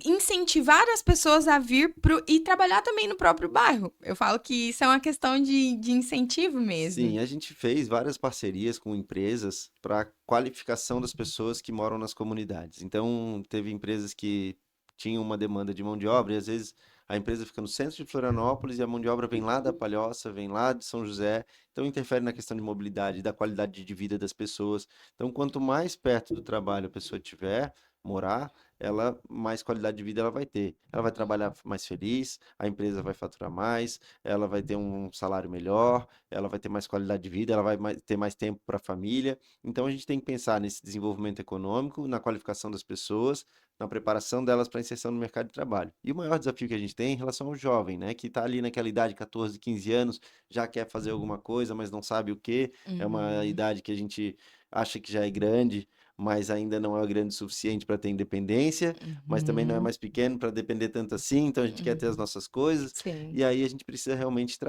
incentivar as pessoas a vir e trabalhar também no próprio bairro. Eu falo que isso é uma questão de incentivo mesmo. Sim, a gente fez várias parcerias com empresas para qualificação das pessoas que moram nas comunidades. Então, teve empresas que tinham uma demanda de mão de obra e às vezes a empresa fica no centro de Florianópolis e a mão de obra vem lá da Palhoça, vem lá de São José. Então, interfere na questão de mobilidade, da qualidade de vida das pessoas. Então, quanto mais perto do trabalho a pessoa tiver, morar, ela mais qualidade de vida ela vai ter. Ela vai trabalhar mais feliz, a empresa vai faturar mais, ela vai ter um salário melhor, ela vai ter mais qualidade de vida, ela vai ter mais tempo para a família. Então a gente tem que pensar nesse desenvolvimento econômico, na qualificação das pessoas, na preparação delas para a inserção no mercado de trabalho. E o maior desafio que a gente tem é em relação ao jovem, né, que está ali naquela idade, 14, 15 anos, já quer fazer alguma coisa, mas não sabe o quê. É uma Uhum, idade que a gente acha que já é grande, mas ainda não é grande o suficiente para ter independência, mas também não é uhum, mais pequeno para depender tanto assim, então a gente quer ter as uhum. nossas coisas. Sim. E aí a gente precisa realmente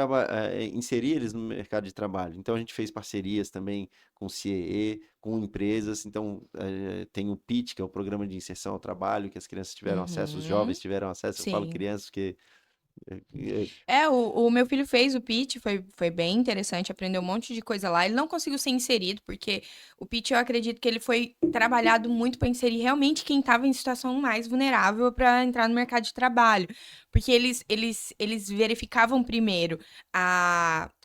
inserir eles no mercado de trabalho. Então a gente fez parcerias também com o CIE, com empresas. Então tem o PIT, que é o Programa de Inserção ao Trabalho, que as crianças tiveram acesso, os Uhum, jovens tiveram acesso. Eu falo sim. crianças porque É, o meu filho fez o pitch, foi bem interessante, aprendeu um monte de coisa lá. Ele não conseguiu ser inserido, porque o pitch eu acredito que ele foi trabalhado muito para inserir realmente quem estava em situação mais vulnerável para entrar no mercado de trabalho. Porque eles verificavam primeiro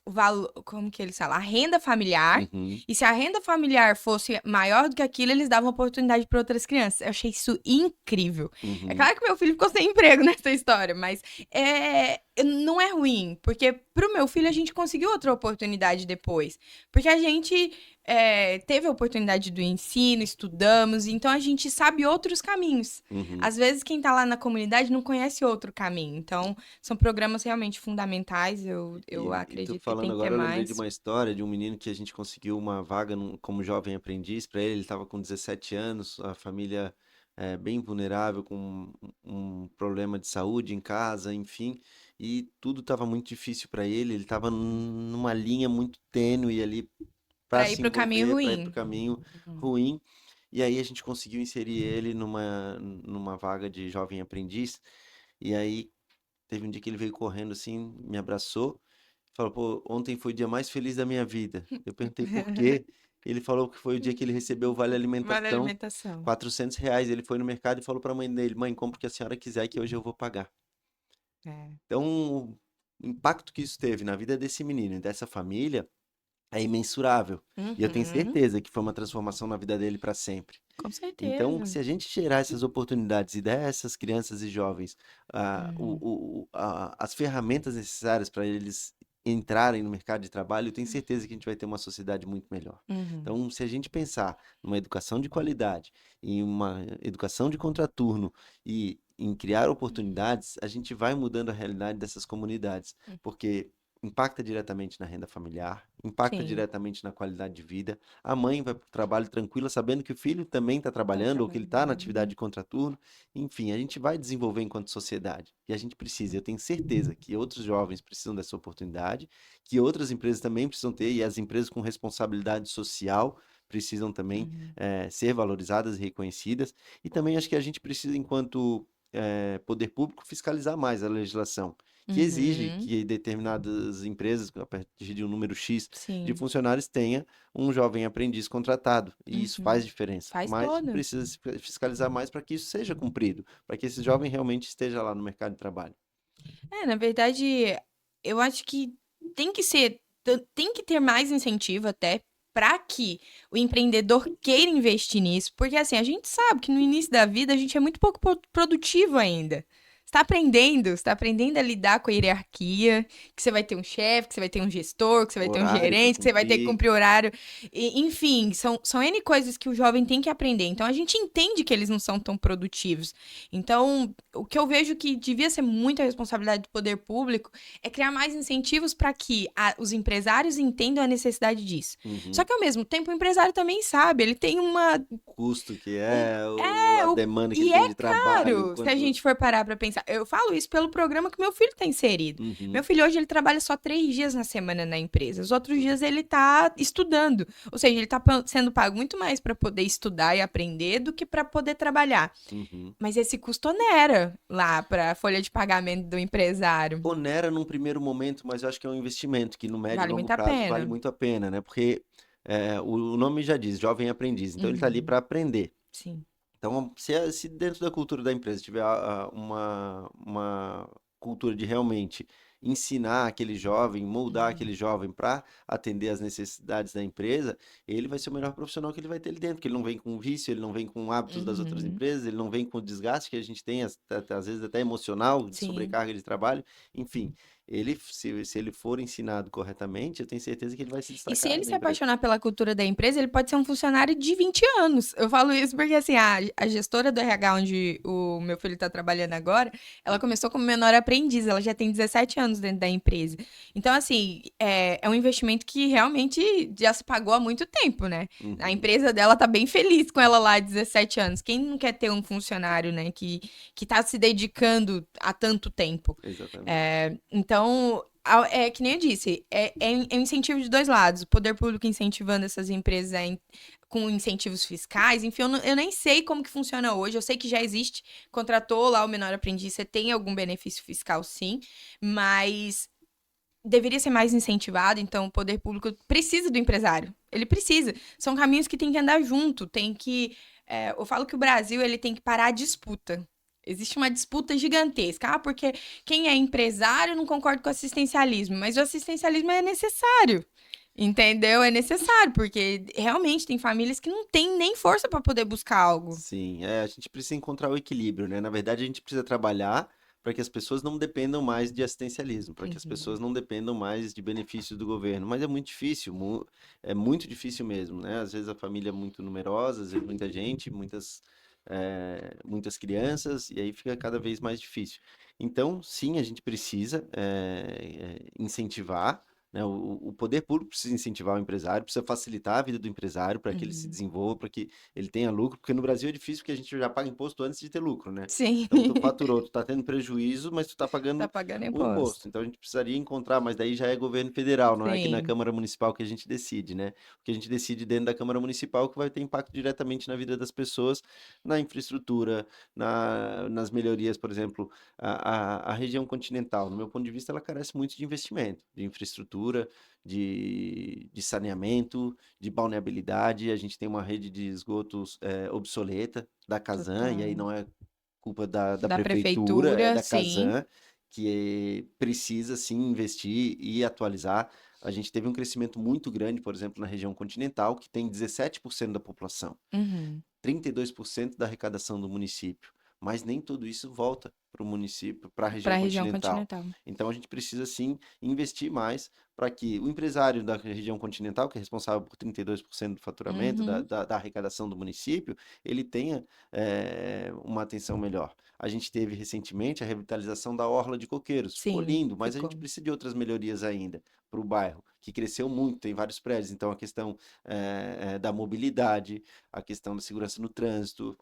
o valor, como que eles falam? A renda familiar. Uhum, E se a renda familiar fosse maior do que aquilo, eles davam oportunidade para outras crianças. Eu achei isso incrível. É uhum. claro que meu filho ficou sem emprego nessa história, mas não é ruim, porque pro meu filho a gente conseguiu outra oportunidade depois. Porque a gente teve a oportunidade do ensino, estudamos, então a gente sabe outros caminhos. Uhum. Às vezes quem tá lá na comunidade não conhece outro caminho. Então, são programas realmente fundamentais, eu E tu acredito que falando tem que ter agora, eu lembrei de mais. uma história de um menino que a gente conseguiu uma vaga como jovem aprendiz para ele. Ele estava com 17 anos, a família bem vulnerável, com um problema de saúde em casa, enfim, e tudo estava muito difícil para ele. Ele estava numa linha muito tênue ali para Pra ir se pro caminho envolver, para ir para o ruim. caminho Uhum. ruim. E aí a gente conseguiu inserir ele numa vaga de jovem aprendiz. E aí teve um dia que ele veio correndo assim, me abraçou, falou: pô, ontem foi o dia mais feliz da minha vida. Eu perguntei por quê. Ele falou que foi o dia que ele recebeu o vale Vale a alimentação, alimentação. R$ 400. Ele foi no mercado e falou para a mãe dele: mãe, compra o que a senhora quiser que hoje eu vou pagar. É. Então, o impacto que isso teve na vida desse menino e dessa família é imensurável. E eu tenho Uhum. certeza que foi uma transformação na vida dele para sempre. Com Então, certeza. se a gente gerar essas oportunidades e der a essas crianças e jovens Uhum. as ferramentas necessárias para eles entrarem no mercado de trabalho, eu tenho certeza que a gente vai ter uma sociedade muito melhor. Uhum. Então, se a gente pensar numa educação de qualidade, em uma educação de contraturno e em criar oportunidades, a gente vai mudando a realidade dessas comunidades, porque impacta diretamente na renda familiar, impacta Sim, diretamente na qualidade de vida. A mãe vai para o trabalho tranquila, sabendo que o filho também está tá trabalhando ou que ele está na atividade trabalhando. de contraturno. Enfim, a gente vai desenvolver enquanto sociedade. E a gente precisa, eu tenho certeza que outros jovens precisam dessa oportunidade, que outras empresas também precisam ter, e as empresas com responsabilidade social precisam também Uhum. ser valorizadas e reconhecidas. E também acho que a gente precisa, enquanto poder público, fiscalizar mais a legislação. que exige Uhum. que determinadas empresas, a partir de um número X de Sim. funcionários, tenha um jovem aprendiz contratado. E isso faz Uhum. diferença. Faz Mas todo. precisa se fiscalizar mais para que isso seja cumprido, para que esse jovem realmente esteja lá no mercado de trabalho. Na verdade, eu acho que tem que ter mais incentivo até para que o empreendedor queira investir nisso, porque assim, a gente sabe que no início da vida a gente é muito pouco produtivo ainda. Você tá aprendendo a lidar com a hierarquia, que você vai ter um chefe, que você vai ter um gestor, que você vai ter um Horário para gerente, que você vai ter que cumprir. cumprir horário. Enfim, são N coisas que o jovem tem que aprender. Então a gente entende que eles não são tão produtivos. Então, o que eu vejo que devia ser muita responsabilidade do poder público é criar mais incentivos para que os empresários entendam a necessidade disso. Só Uhum. que, ao mesmo tempo, o empresário também sabe, ele tem Custo que um, é, é, a o, demanda que ele e tem é de trabalho, caro, se a quanto. gente for parar para pensar. Eu falo isso pelo programa que meu filho está inserido. Meu Uhum. filho hoje ele trabalha só 3 dias na semana na empresa. Os outros dias ele está estudando. Ou seja, ele está sendo pago muito mais para poder estudar e aprender do que para poder trabalhar. Uhum. Mas esse custo onera lá para a folha de pagamento do empresário. Onera num primeiro momento, mas eu acho que é um investimento que no médio e Vale longo muito a prazo vale pena. muito a pena, né? Porque o nome já diz, jovem aprendiz. Então ele está ali Uhum. para aprender. Sim. Então, se dentro da cultura da empresa tiver uma cultura de realmente ensinar aquele jovem, moldar Uhum. aquele jovem para atender às necessidades da empresa, ele vai ser o melhor profissional que ele vai ter ali dentro, porque ele não vem com vício, ele não vem com hábitos das outras Uhum. empresas, ele não vem com o desgaste que a gente tem, às vezes até emocional, de Sim. sobrecarga de trabalho, enfim. Se ele for ensinado corretamente, eu tenho certeza que ele vai se E se destacar ele na se empresa. apaixonar pela cultura da empresa, ele pode ser um funcionário de 20 anos. Eu falo isso porque, assim, a gestora do RH, onde o meu filho está trabalhando agora, ela começou como menor aprendiz, ela já tem 17 anos dentro da empresa. Então, assim, é um investimento que realmente já se pagou há muito tempo, né? A Uhum, empresa dela tá bem feliz com ela lá há 17 anos. Quem não quer ter um funcionário, né, que tá se dedicando há tanto tempo? exatamente. Então, é que nem eu disse, é um incentivo de dois lados. O poder público incentivando essas empresas com incentivos fiscais. Enfim, eu nem sei como que funciona hoje. Eu sei que já existe, contratou lá o menor aprendiz, você tem algum benefício fiscal, sim, mas deveria ser mais incentivado. Então, o poder público precisa do empresário. Ele precisa. São caminhos que tem que andar junto. Eu falo que o Brasil ele tem que parar a disputa. Existe uma disputa gigantesca. Ah, porque quem é empresário não concorda com o assistencialismo, mas o assistencialismo é necessário. Entendeu? É necessário, porque realmente tem famílias que não têm nem força para poder buscar algo. Sim, a gente precisa encontrar o equilíbrio, né? Na verdade, a gente precisa trabalhar para que as pessoas não dependam mais de assistencialismo, para que as Uhum. pessoas não dependam mais de benefícios do governo. Mas é muito difícil, é muito difícil mesmo, né? Às vezes a família é muito numerosa, às vezes muita gente, muitas crianças, e aí fica cada vez mais difícil. Então, sim, a gente precisa incentivar. Né? O poder público precisa incentivar o empresário, precisa facilitar a vida do empresário para que ele se Uhum. desenvolva, para que ele tenha lucro, porque no Brasil é difícil porque a gente já paga imposto antes de ter lucro, né? Sim. Então tu faturou, tu tá tendo prejuízo, mas tu tá Tá pagando pagando o imposto. imposto. Então a gente precisaria encontrar, mas daí já é governo federal, não é aqui na Sim. Câmara Municipal que a gente decide, né? O que a gente decide dentro da Câmara Municipal que vai ter impacto diretamente na vida das pessoas, na infraestrutura, nas melhorias, por exemplo, a região continental, no meu ponto de vista, ela carece muito de investimento, de infraestrutura, de saneamento, de balneabilidade. A gente tem uma rede de esgotos obsoleta da Casan, e aí Total. não é culpa da Da prefeitura, é prefeitura, da sim. Casan, que precisa sim investir e atualizar. A gente teve um crescimento muito grande, por exemplo, na região continental, que tem 17% da população. Uhum. 32% da arrecadação do município, mas nem tudo isso volta para o município, para a Para região a região continental. continental. Então a gente precisa sim investir mais para que o empresário da região continental, que é responsável por 32% do faturamento Uhum. da arrecadação do município, ele tenha uma atenção melhor. A gente teve recentemente a revitalização da Orla de Coqueiros. Ficou Sim, lindo, mas a gente ficou. precisa de outras melhorias ainda para o bairro, que cresceu muito, tem vários prédios. Então a questão da mobilidade, a questão da segurança no trânsito,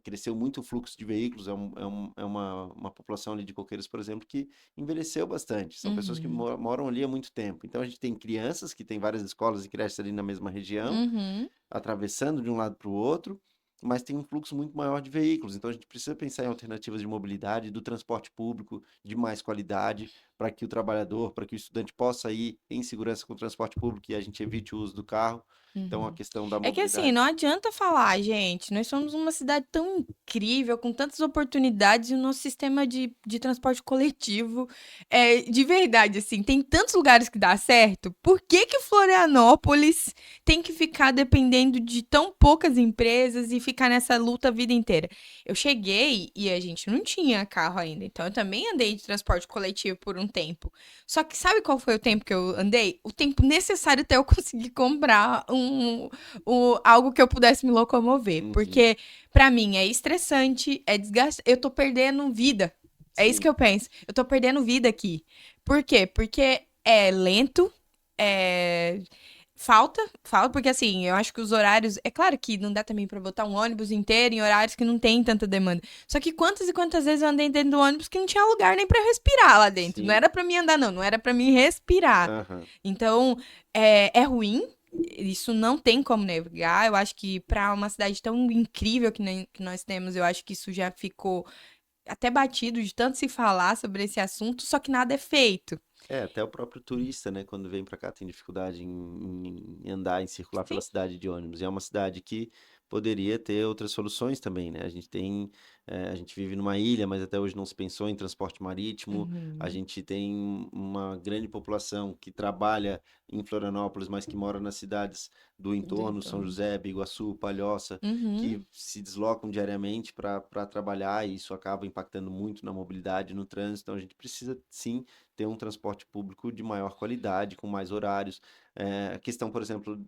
cresceu muito o fluxo de veículos, é uma população ali de Coqueiros, por exemplo, que envelheceu bastante, são pessoas que Uhum. moram ali há muito tempo. Então a gente tem crianças que tem várias escolas e creches ali na mesma região, Uhum. atravessando de um lado para o outro, mas tem um fluxo muito maior de veículos. Então a gente precisa pensar em alternativas de mobilidade, do transporte público de mais qualidade, para que o trabalhador, para que o estudante possa ir em segurança com o transporte público e a gente evite o uso do carro. Então a Uhum. questão da É que assim, mobilidade. não adianta falar, gente, nós somos uma cidade tão incrível, com tantas oportunidades, e o nosso sistema de transporte coletivo é de verdade, assim, tem tantos lugares que dá certo. Por que que Florianópolis tem que ficar dependendo de tão poucas empresas e ficar nessa luta a vida inteira? Eu cheguei e a gente não tinha carro ainda, então eu também andei de transporte coletivo por um tempo. Só que sabe qual foi o tempo que eu andei? O tempo necessário até eu conseguir comprar algo que eu pudesse me locomover. Uhum. Porque, pra mim, é estressante, é desgastante. Eu tô perdendo vida. É isso que Sim. eu penso. Eu tô perdendo vida aqui. Por quê? Porque é lento, é. Falta, porque assim, eu acho que os horários. É claro que não dá também pra botar um ônibus inteiro em horários que não tem tanta demanda. Só que quantas e quantas vezes eu andei dentro do ônibus que não tinha lugar nem pra eu respirar lá dentro. Não Sim. era pra mim andar, não. Não era pra mim respirar. Aham. Então, é ruim. Isso não tem como negar. Eu acho que pra uma cidade tão incrível que nós temos, eu acho que isso já ficou até batido de tanto se falar sobre esse assunto, só que nada é feito. É, até o próprio turista, né, quando vem para cá tem dificuldade em andar, em circular Sim. pela cidade de ônibus. E é uma cidade que poderia ter outras soluções também, né? A gente tem, a gente vive numa ilha, mas até hoje não se pensou em transporte marítimo. A Uhum. gente tem uma grande população que trabalha em Florianópolis, mas que mora nas cidades do Do entorno, São entorno. José, Biguaçu, Palhoça, Uhum. que se deslocam diariamente para trabalhar e isso acaba impactando muito na mobilidade, no trânsito. Então a gente precisa sim ter um transporte público de maior qualidade, com mais horários. A questão, por exemplo,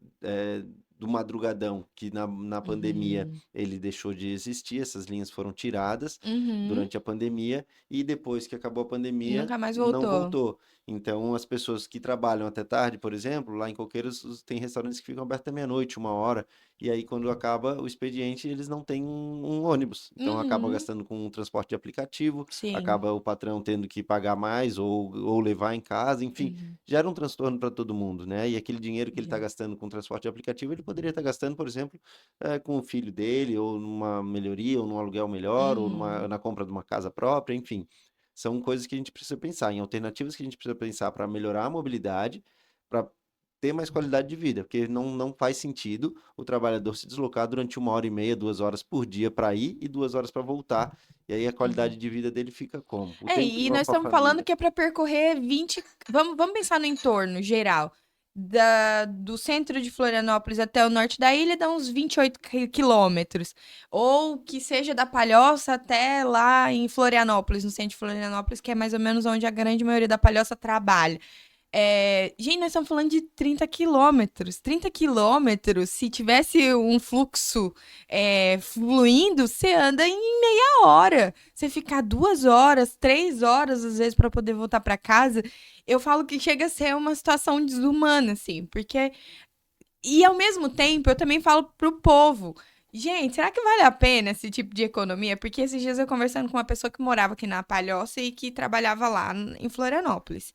do madrugadão, que na pandemia Uhum. ele deixou de existir, essas linhas foram tiradas Uhum. durante a pandemia, e depois que acabou a E pandemia, nunca mais não voltou. voltou. Então, as pessoas que trabalham até tarde, por exemplo, lá em Coqueiros tem restaurantes que ficam abertos até meia-noite, 1 hora, e aí quando acaba o expediente, eles não têm um ônibus. Então, acaba Uhum. gastando com um transporte de aplicativo, Sim. acaba o patrão tendo que pagar mais ou levar em casa, enfim, Uhum. gera um transtorno para todo mundo, né? E aquele dinheiro que ele está Já. gastando com transporte de aplicativo, ele poderia estar gastando, por exemplo, com o filho dele, ou numa melhoria, ou num aluguel melhor, ou Uhum. na compra de uma casa própria, enfim. São coisas que a gente precisa pensar, em alternativas que a gente precisa pensar para melhorar a mobilidade, para ter mais qualidade de vida, porque não faz sentido o trabalhador se deslocar durante 1 hora e meia, 2 horas por dia para ir e 2 horas para voltar. E aí a qualidade Uhum. de vida dele fica como? O É, tempo que e leva nós para a estamos falando família. que é para percorrer 20. Vamos pensar no entorno geral. Do centro de Florianópolis até o norte da ilha dá uns 28 quilômetros. Ou que seja da Palhoça até lá em Florianópolis, no centro de Florianópolis, que é mais ou menos onde a grande maioria da Palhoça trabalha. Gente, nós estamos falando de 30 quilômetros. 30 quilômetros, se tivesse um fluxo fluindo, você anda em meia hora. Você ficar 2 horas, 3 horas, às vezes, para poder voltar para casa, eu falo que chega a ser uma situação desumana, assim, porque. E ao mesmo tempo, eu também falo pro povo. Gente, será que vale a pena esse tipo de economia? Porque esses dias eu conversando com uma pessoa que morava aqui na Palhoça e que trabalhava lá em Florianópolis.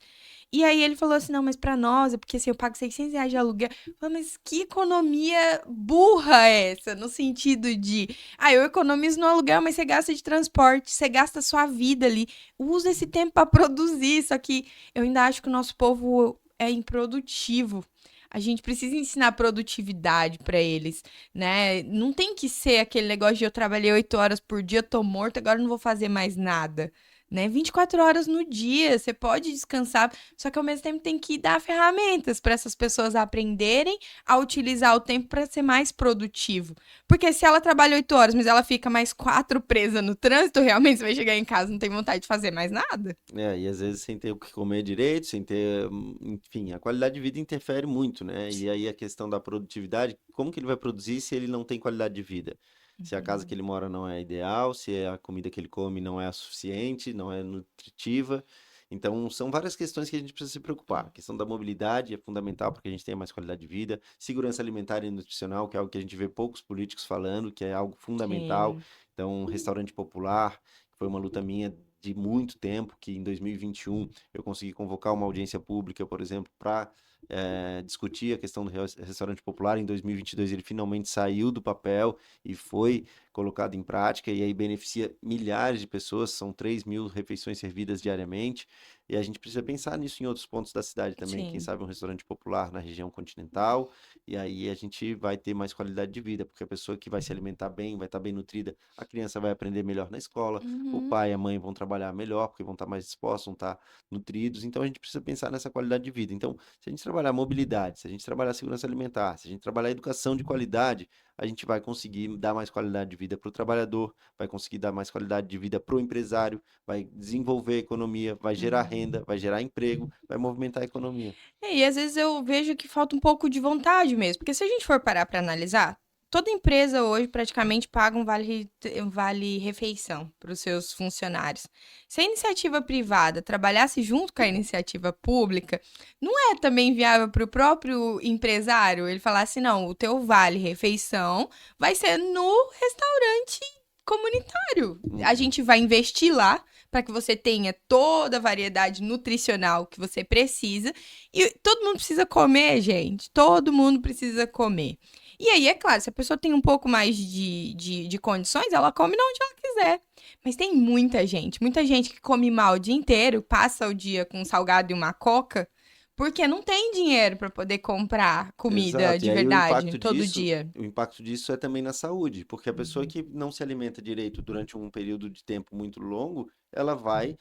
E aí ele falou assim, não, mas pra nós, é porque assim, eu pago R$ 600 de aluguel. Eu falei, mas que economia burra é essa? No sentido de, eu economizo no aluguel, mas você gasta de transporte, você gasta a sua vida ali. Usa esse tempo pra produzir. Só que eu ainda acho que o nosso povo é improdutivo. A gente precisa ensinar produtividade pra eles, né? Não tem que ser aquele negócio de eu trabalhei 8 horas por dia, tô morto, agora não vou fazer mais nada, né? 24 horas no dia, você pode descansar, só que ao mesmo tempo tem que dar ferramentas para essas pessoas aprenderem a utilizar o tempo para ser mais produtivo. Porque se ela trabalha 8 horas, mas ela fica mais 4 presa no trânsito, realmente você vai chegar em casa e não tem vontade de fazer mais nada. E às vezes sem ter o que comer direito, sem ter, enfim, a qualidade de vida interfere muito, né? E aí a questão da produtividade, como que ele vai produzir se ele não tem qualidade de vida? Se a casa que Uhum. ele mora não é ideal, se a comida que ele come não é a suficiente, não é nutritiva. Então, são várias questões que a gente precisa se preocupar. A questão da mobilidade é fundamental para que a gente tenha mais qualidade de vida. Segurança alimentar e nutricional, que é algo que a gente vê poucos políticos falando, que é algo fundamental. Sim. Então, um restaurante popular, que foi uma luta minha de muito tempo, que em 2021 eu consegui convocar uma audiência pública, por exemplo, para discutir a questão do restaurante popular. Em 2022 ele finalmente saiu do papel e foi colocado em prática, e aí beneficia milhares de pessoas, são 3.000 refeições servidas diariamente, e a gente precisa pensar nisso em outros pontos da cidade também, quem Sim. sabe um restaurante popular na região continental, e aí a gente vai ter mais qualidade de vida, porque a pessoa que vai se alimentar bem, vai estar bem nutrida, a criança vai aprender melhor na escola, o Uhum. pai e a mãe vão trabalhar melhor, porque vão estar mais dispostos, vão estar nutridos, então a gente precisa pensar nessa qualidade de vida. Então, se a gente trabalhar mobilidade, se a gente trabalhar segurança alimentar, se a gente trabalhar educação de qualidade, a gente vai conseguir dar mais qualidade de vida para o trabalhador, vai conseguir dar mais qualidade de vida para o empresário, vai desenvolver a economia, vai gerar renda, vai gerar emprego, vai movimentar a economia. E às vezes eu vejo que falta um pouco de vontade mesmo, porque se a gente for parar para analisar, toda empresa hoje praticamente paga um vale refeição para os seus funcionários. Se a iniciativa privada trabalhasse junto com a iniciativa pública, não é também viável para o próprio empresário ele falar assim, não, o teu vale refeição vai ser no restaurante comunitário. A Uhum. gente vai investir lá para que você tenha toda a variedade nutricional que você precisa. E todo mundo precisa comer, gente. Todo mundo precisa comer. E aí, é claro, se a pessoa tem um pouco mais de condições, ela come onde ela quiser. Mas tem muita gente que come mal o dia inteiro, passa o dia com um salgado e uma coca, porque não tem dinheiro para poder comprar comida Exato. E de aí verdade todo dia. o impacto disso é também na saúde, porque a pessoa que não se alimenta direito durante um período de tempo muito longo, ela vai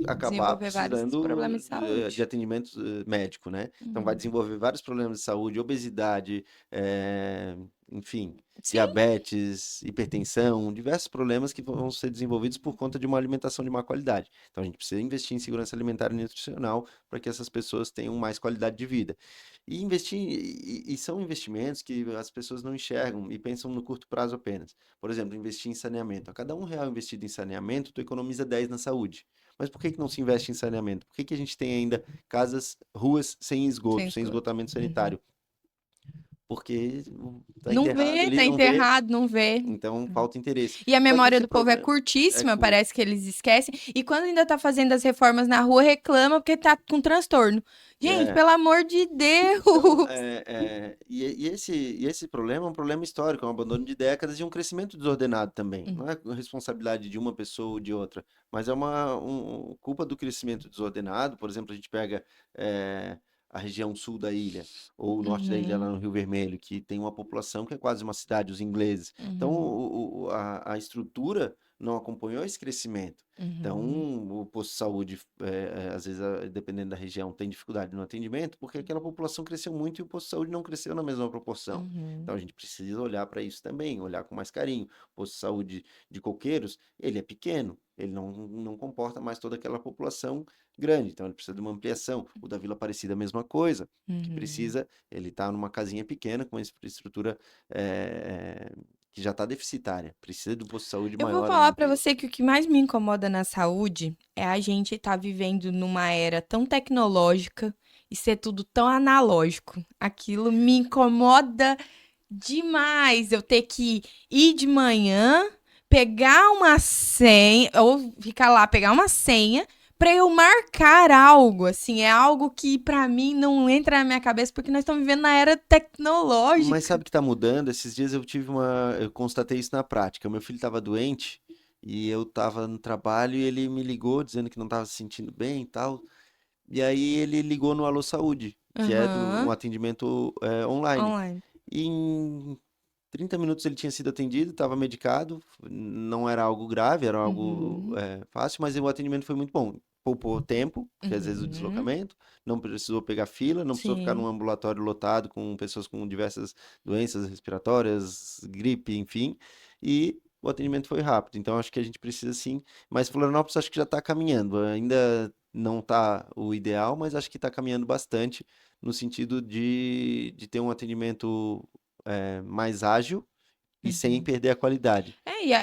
acabar Desenvolver vários precisando problemas de de saúde. atendimento médico, né? Então vai Uhum. desenvolver vários problemas de saúde, obesidade, enfim, Sim. diabetes, hipertensão, diversos problemas que vão ser desenvolvidos por conta de uma alimentação de má qualidade. Então a gente precisa investir em segurança alimentar e nutricional para que essas pessoas tenham mais qualidade de vida. E investir, e são investimentos que as pessoas não enxergam e pensam no curto prazo apenas. Por exemplo, investir em saneamento. A cada R$ 1 investido em saneamento, tu economiza 10 na saúde. Mas por que que não se investe em saneamento? Por que que a gente tem ainda casas, ruas sem Sem esgoto, sem esgoto. esgotamento Uhum. sanitário? Porque tá Não enterrado vê, ali, tá não vê, enterrado, não vê. então falta interesse. E a Só que memória esse do povo é problema é curtíssima, curto. parece que eles esquecem. E quando ainda tá fazendo as reformas na rua, reclama porque tá com transtorno. Gente, É, pelo amor de então, Deus! e esse problema é um problema histórico, é um abandono de décadas e um crescimento desordenado também. Hum. Não é responsabilidade de uma pessoa ou de outra, mas é uma culpa do crescimento desordenado. Por exemplo, a gente pega a região sul da ilha, ou o norte da ilha lá Uhum, no Rio Vermelho, que tem uma população que é quase uma cidade, os ingleses. Então, uhum, a estrutura não acompanhou esse crescimento. Então, uhum, o posto de saúde, às vezes, dependendo da região, tem dificuldade no atendimento, porque aquela população cresceu muito e o posto de saúde não cresceu na mesma proporção. uhum. Então, a gente precisa olhar para isso também, olhar com mais carinho. O posto de saúde de Coqueiros, ele é pequeno, ele não comporta mais toda aquela população grande, então ele precisa de uma ampliação. O da Vila Aparecida, a mesma coisa, que Uhum. precisa, ele está numa casinha pequena, com uma infraestrutura que já está deficitária, precisa de um posto de saúde Eu vou maior ali falar no pra interior. você que o que mais me incomoda na saúde é a gente estar vivendo numa era tão tecnológica e ser tudo tão analógico. Aquilo me incomoda demais. Eu ter que ir de manhã, pegar uma senha, ou ficar lá, pegar uma senha, pra eu marcar algo. Assim, é algo que pra mim não entra na minha cabeça porque nós estamos vivendo na era Mas tecnológica. sabe o que está mudando? Esses dias eu constatei isso na prática. Meu filho estava doente e eu estava no trabalho e ele me ligou dizendo que não estava se sentindo bem e tal. E aí ele ligou no Alô Saúde, que é um Aham, atendimento online. online. E em 30 minutos ele tinha sido atendido, estava medicado, não era algo grave, era algo Uhum, fácil, mas o atendimento foi muito bom. Poupou tempo, que às vezes o uhum. deslocamento, não precisou pegar fila, não precisou ficar Sim. num ambulatório lotado com pessoas com diversas doenças respiratórias, gripe, enfim, e o atendimento foi rápido. Então acho que a gente precisa sim, mas Florianópolis acho que já está caminhando, ainda não está o ideal, mas acho que está caminhando bastante no sentido de ter um atendimento mais ágil e sem Uhum. perder a qualidade.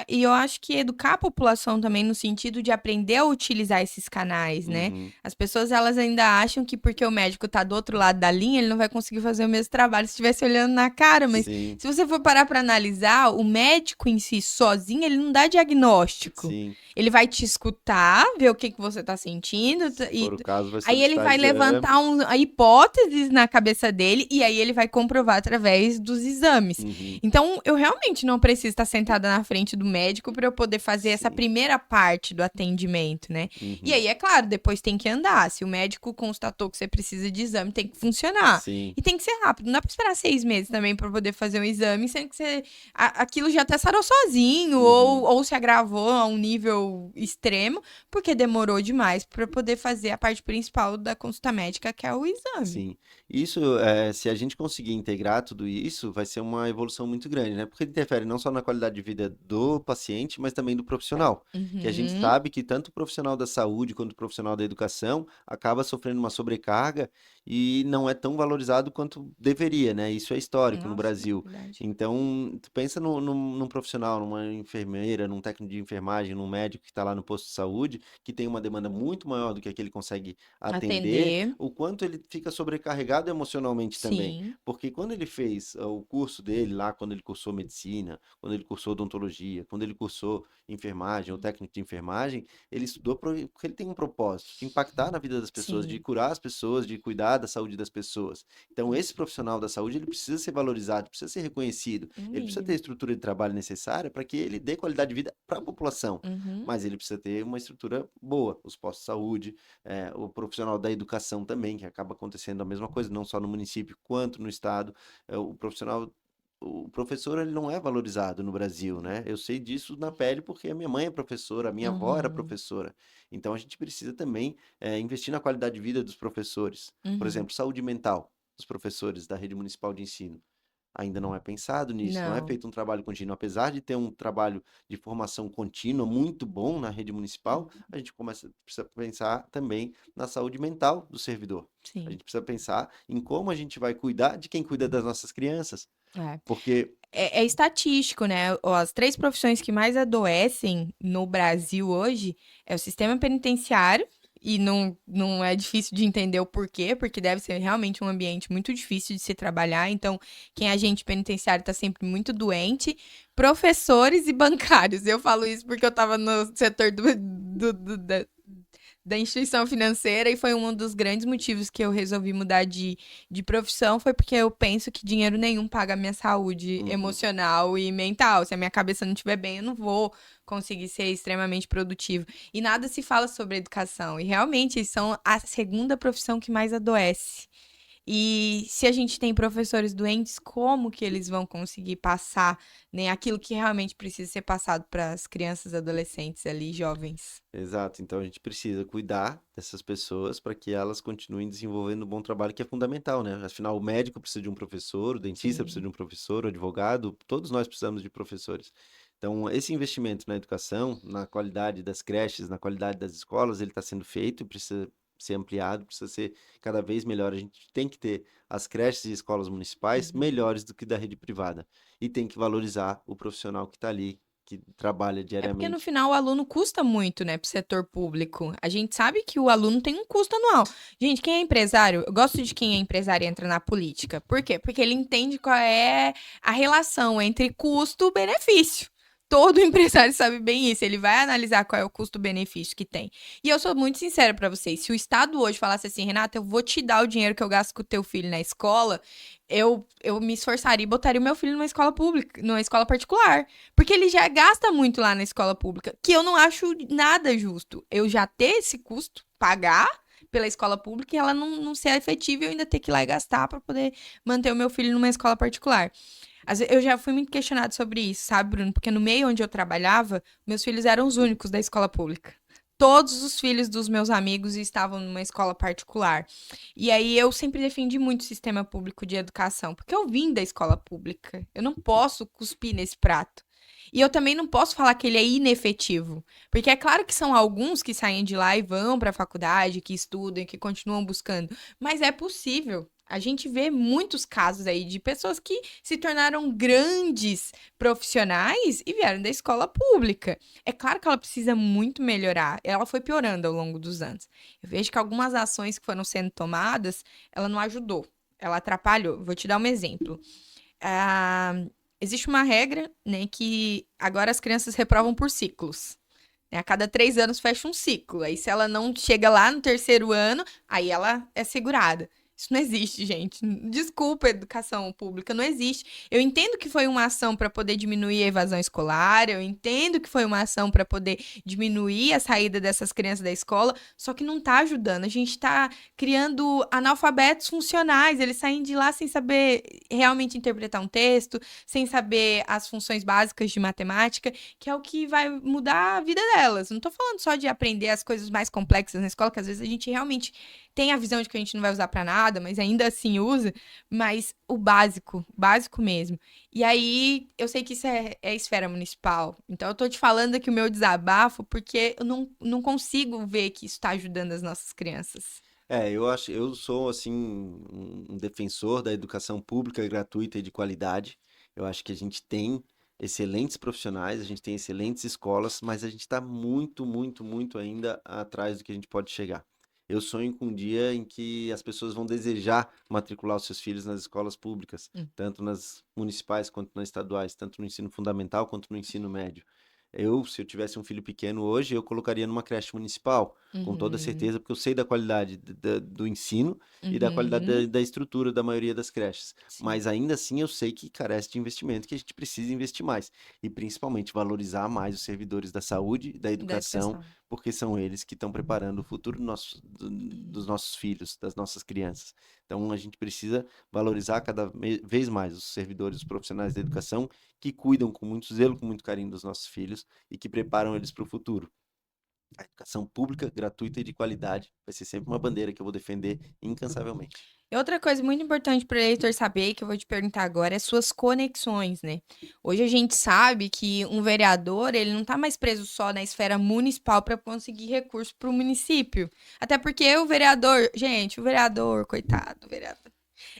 E eu acho que educar a população também no sentido de aprender a utilizar esses canais, né? Uhum, As pessoas elas ainda acham que porque o médico tá do outro lado da linha, ele não vai conseguir fazer o mesmo trabalho se estivesse olhando na cara, mas sim, se você for parar para analisar, o médico em si sozinho, ele não dá diagnóstico. sim. Ele vai te escutar, ver o que que você tá sentindo, Se e for o caso, vai aí ele solicitar vai levantar exames. hipóteses na cabeça dele e aí ele vai comprovar através dos exames. Uhum, Então, eu realmente não preciso estar sentada na frente do médico para eu poder fazer essa sim. primeira parte do atendimento, né? E Uhum, aí, é claro, depois tem que andar. Se o médico constatou que você precisa de exame, tem que funcionar. sim. E tem que ser rápido. Não dá pra esperar 6 meses também para poder fazer um exame, sendo que aquilo já até sarou sozinho Uhum. ou se agravou a um nível extremo, porque demorou demais para poder fazer a parte principal da consulta médica, que é o exame. Sim, isso, se a gente conseguir integrar tudo isso, vai ser uma evolução muito grande, né? Porque interfere não só na qualidade de vida do paciente, mas também do profissional. Que a gente Uhum. sabe que tanto o profissional da saúde quanto o profissional da educação acaba sofrendo uma sobrecarga e não é tão valorizado quanto deveria, né? Isso é histórico no Nossa, Brasil. verdade. Então, tu pensa num profissional, numa enfermeira, num técnico de enfermagem, num médico que está lá no posto de saúde, que tem uma demanda muito maior do que aquele consegue atender, Atender, o quanto ele fica sobrecarregado emocionalmente também. sim. Porque quando ele fez o curso dele lá, quando ele cursou medicina, quando ele cursou odontologia, quando ele cursou enfermagem, ou técnico de enfermagem, ele estudou porque ele tem um propósito, de impactar na vida das pessoas, de Sim. curar as pessoas, de cuidar da saúde das pessoas. Então, esse profissional da saúde, ele precisa ser valorizado, precisa ser reconhecido, No ele precisa ter a mínimo. estrutura de trabalho necessária para que ele dê qualidade de vida para a população. Uhum. Mas ele precisa ter uma estrutura boa, os postos de saúde, o profissional da educação também, que acaba acontecendo a mesma coisa, não só no município quanto no estado. O professor ele não é valorizado no Brasil, né? Eu sei disso na pele porque a minha mãe é professora, a minha avó era Uhum. professora. Então a gente precisa também investir na qualidade de vida dos professores. Por Uhum. exemplo, saúde mental dos professores da rede municipal de ensino. Ainda não é pensado nisso, não é Não. feito um trabalho contínuo. Apesar de ter um trabalho de formação contínua muito bom na rede municipal, a gente precisa pensar também na saúde mental do servidor. A Sim. gente precisa pensar em como a gente vai cuidar de quem cuida das nossas crianças. É. Porque, É estatístico, né? As 3 profissões que mais adoecem no Brasil hoje é o sistema penitenciário, e não é difícil de entender o porquê, porque deve ser realmente um ambiente muito difícil de se trabalhar. Então, quem é agente penitenciário está sempre muito doente. Professores e bancários. Eu falo isso porque eu estava no setor da instituição financeira e foi um dos grandes motivos que eu resolvi mudar de profissão, foi porque eu penso que dinheiro nenhum paga a minha saúde uhum, emocional e mental. Se a minha cabeça não estiver bem, eu não vou conseguir ser extremamente produtivo. E nada se fala sobre educação. E realmente são a segunda profissão que mais adoece. E se a gente tem professores doentes, como que eles vão conseguir passar, né, aquilo que realmente precisa ser passado para as crianças, adolescentes ali, jovens? exato. Então a gente precisa cuidar dessas pessoas para que elas continuem desenvolvendo um bom trabalho que é fundamental, né? Afinal, o médico precisa de um professor, o dentista precisa Sim. de um professor, o advogado, todos nós precisamos de professores. Então, esse investimento na educação, na qualidade das creches, na qualidade das escolas, ele está sendo feito e precisa ser ampliado, precisa ser cada vez melhor. A gente tem que ter as creches e escolas municipais Uhum. melhores do que da rede privada e tem que valorizar o profissional que está ali, que trabalha É porque no diariamente. final o aluno custa muito, né, pro setor público. A gente sabe que o aluno tem um custo anual. Gente, quem é empresário, eu gosto de quem é empresário e entra na política. Por quê? Porque ele entende qual é a relação entre custo e benefício. Todo empresário sabe bem isso. Ele vai analisar qual é o custo-benefício que tem. E eu sou muito sincera pra vocês. Se o Estado hoje falasse assim, Renata, eu vou te dar o dinheiro que eu gasto com o teu filho na escola, eu me esforçaria e botaria o meu filho numa escola pública, numa escola particular. Porque ele já gasta muito lá na escola pública, que eu não acho nada justo. Eu já ter esse custo, pagar pela escola pública e ela não ser efetiva e eu ainda ter que ir lá e gastar para poder manter o meu filho numa escola particular. Eu já fui muito questionado sobre isso, sabe, Bruno? Porque no meio onde eu trabalhava, meus filhos eram os únicos da escola pública. Todos os filhos dos meus amigos estavam numa escola particular. E aí eu sempre defendi muito o sistema público de educação, porque eu vim da escola pública. Eu não posso cuspir nesse prato. E eu também não posso falar que ele é inefetivo, porque é claro que são alguns que saem de lá e vão para a faculdade, que estudam, que continuam buscando, mas é possível. A gente vê muitos casos aí de pessoas que se tornaram grandes profissionais e vieram da escola pública. É claro que ela precisa muito melhorar. Ela foi piorando ao longo dos anos. Eu vejo que algumas ações que foram sendo tomadas, ela não ajudou. Ela atrapalhou. Vou te dar um exemplo. Ah, existe uma regra, né, que agora as crianças reprovam por ciclos. né? A cada 3 anos fecha um ciclo. Aí, se ela não chega lá no terceiro ano, aí ela é segurada. Isso não existe, gente. Desculpa, educação pública, não existe. Eu entendo que foi uma ação para poder diminuir a evasão escolar, eu entendo que foi uma ação para poder diminuir a saída dessas crianças da escola, só que não está ajudando. A gente está criando analfabetos funcionais, eles saem de lá sem saber realmente interpretar um texto, sem saber as funções básicas de matemática, que é o que vai mudar a vida delas. Não estou falando só de aprender as coisas mais complexas na escola, que às vezes a gente realmente tem a visão de que a gente não vai usar para nada, mas ainda assim usa, mas o básico mesmo. E aí, eu sei que isso é esfera municipal, então eu tô te falando aqui o meu desabafo, porque eu não consigo ver que isso tá ajudando as nossas crianças. Eu sou assim um defensor da educação pública gratuita e de qualidade. Eu acho que a gente tem excelentes profissionais, a gente tem excelentes escolas, mas a gente está muito, muito, muito ainda atrás do que a gente pode chegar. Eu sonho com um dia em que as pessoas vão desejar matricular os seus filhos nas escolas públicas, Hum. tanto nas municipais quanto nas estaduais, tanto no ensino fundamental quanto no ensino médio. Se eu tivesse um filho pequeno hoje, eu colocaria numa creche municipal com toda Uhum, certeza, porque eu sei da qualidade do ensino e da qualidade uhum, da estrutura da maioria das creches. sim, Mas ainda assim eu sei que carece de investimento, que a gente precisa investir mais. E principalmente valorizar mais os servidores da saúde, da da educação, educação. porque são eles que estão preparando o futuro dos nossos filhos, das nossas crianças. Então a gente precisa valorizar vez mais os servidores, os profissionais da educação, que cuidam com muito zelo, com muito carinho dos nossos filhos e que preparam eles para o futuro. A educação pública, gratuita e de qualidade vai ser sempre uma bandeira que eu vou defender incansavelmente. E outra coisa muito importante para o eleitor saber, que eu vou te perguntar agora, é suas conexões, né? Hoje a gente sabe que um vereador, ele não está mais preso só na esfera municipal para conseguir recurso para o município. Até porque o vereador, gente, o vereador, coitado, o vereador.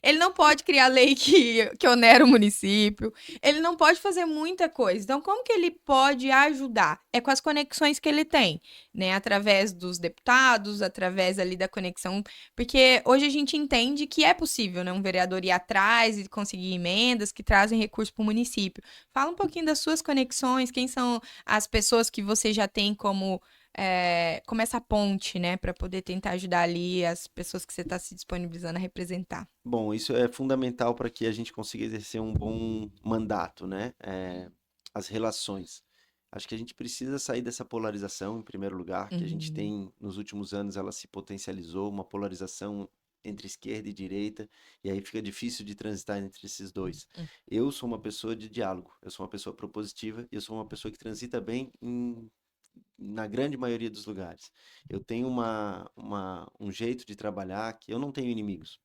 Ele não pode criar lei que onera o município. Ele não pode fazer muita coisa. Então, como que ele pode ajudar? É com as conexões que ele tem, né? Através dos deputados, através ali da conexão. Porque hoje a gente entende que é possível, né? Um vereador ir atrás e conseguir emendas que trazem recurso para o município. Fala um pouquinho das suas conexões, quem são as pessoas que você já tem como essa ponte, né? Para poder tentar ajudar ali as pessoas que você está se disponibilizando a representar. Bom, isso é fundamental para que a gente consiga exercer um bom mandato, né? As relações. Acho que a gente precisa sair dessa polarização, em primeiro lugar, que a gente Uhum, tem, nos últimos anos, ela se potencializou, uma polarização entre esquerda e direita, e aí fica difícil de transitar entre esses dois. hum, Eu sou uma pessoa de diálogo, eu sou uma pessoa propositiva, e eu sou uma pessoa que transita bem na grande maioria dos lugares. Eu tenho um jeito de trabalhar que eu não tenho inimigos.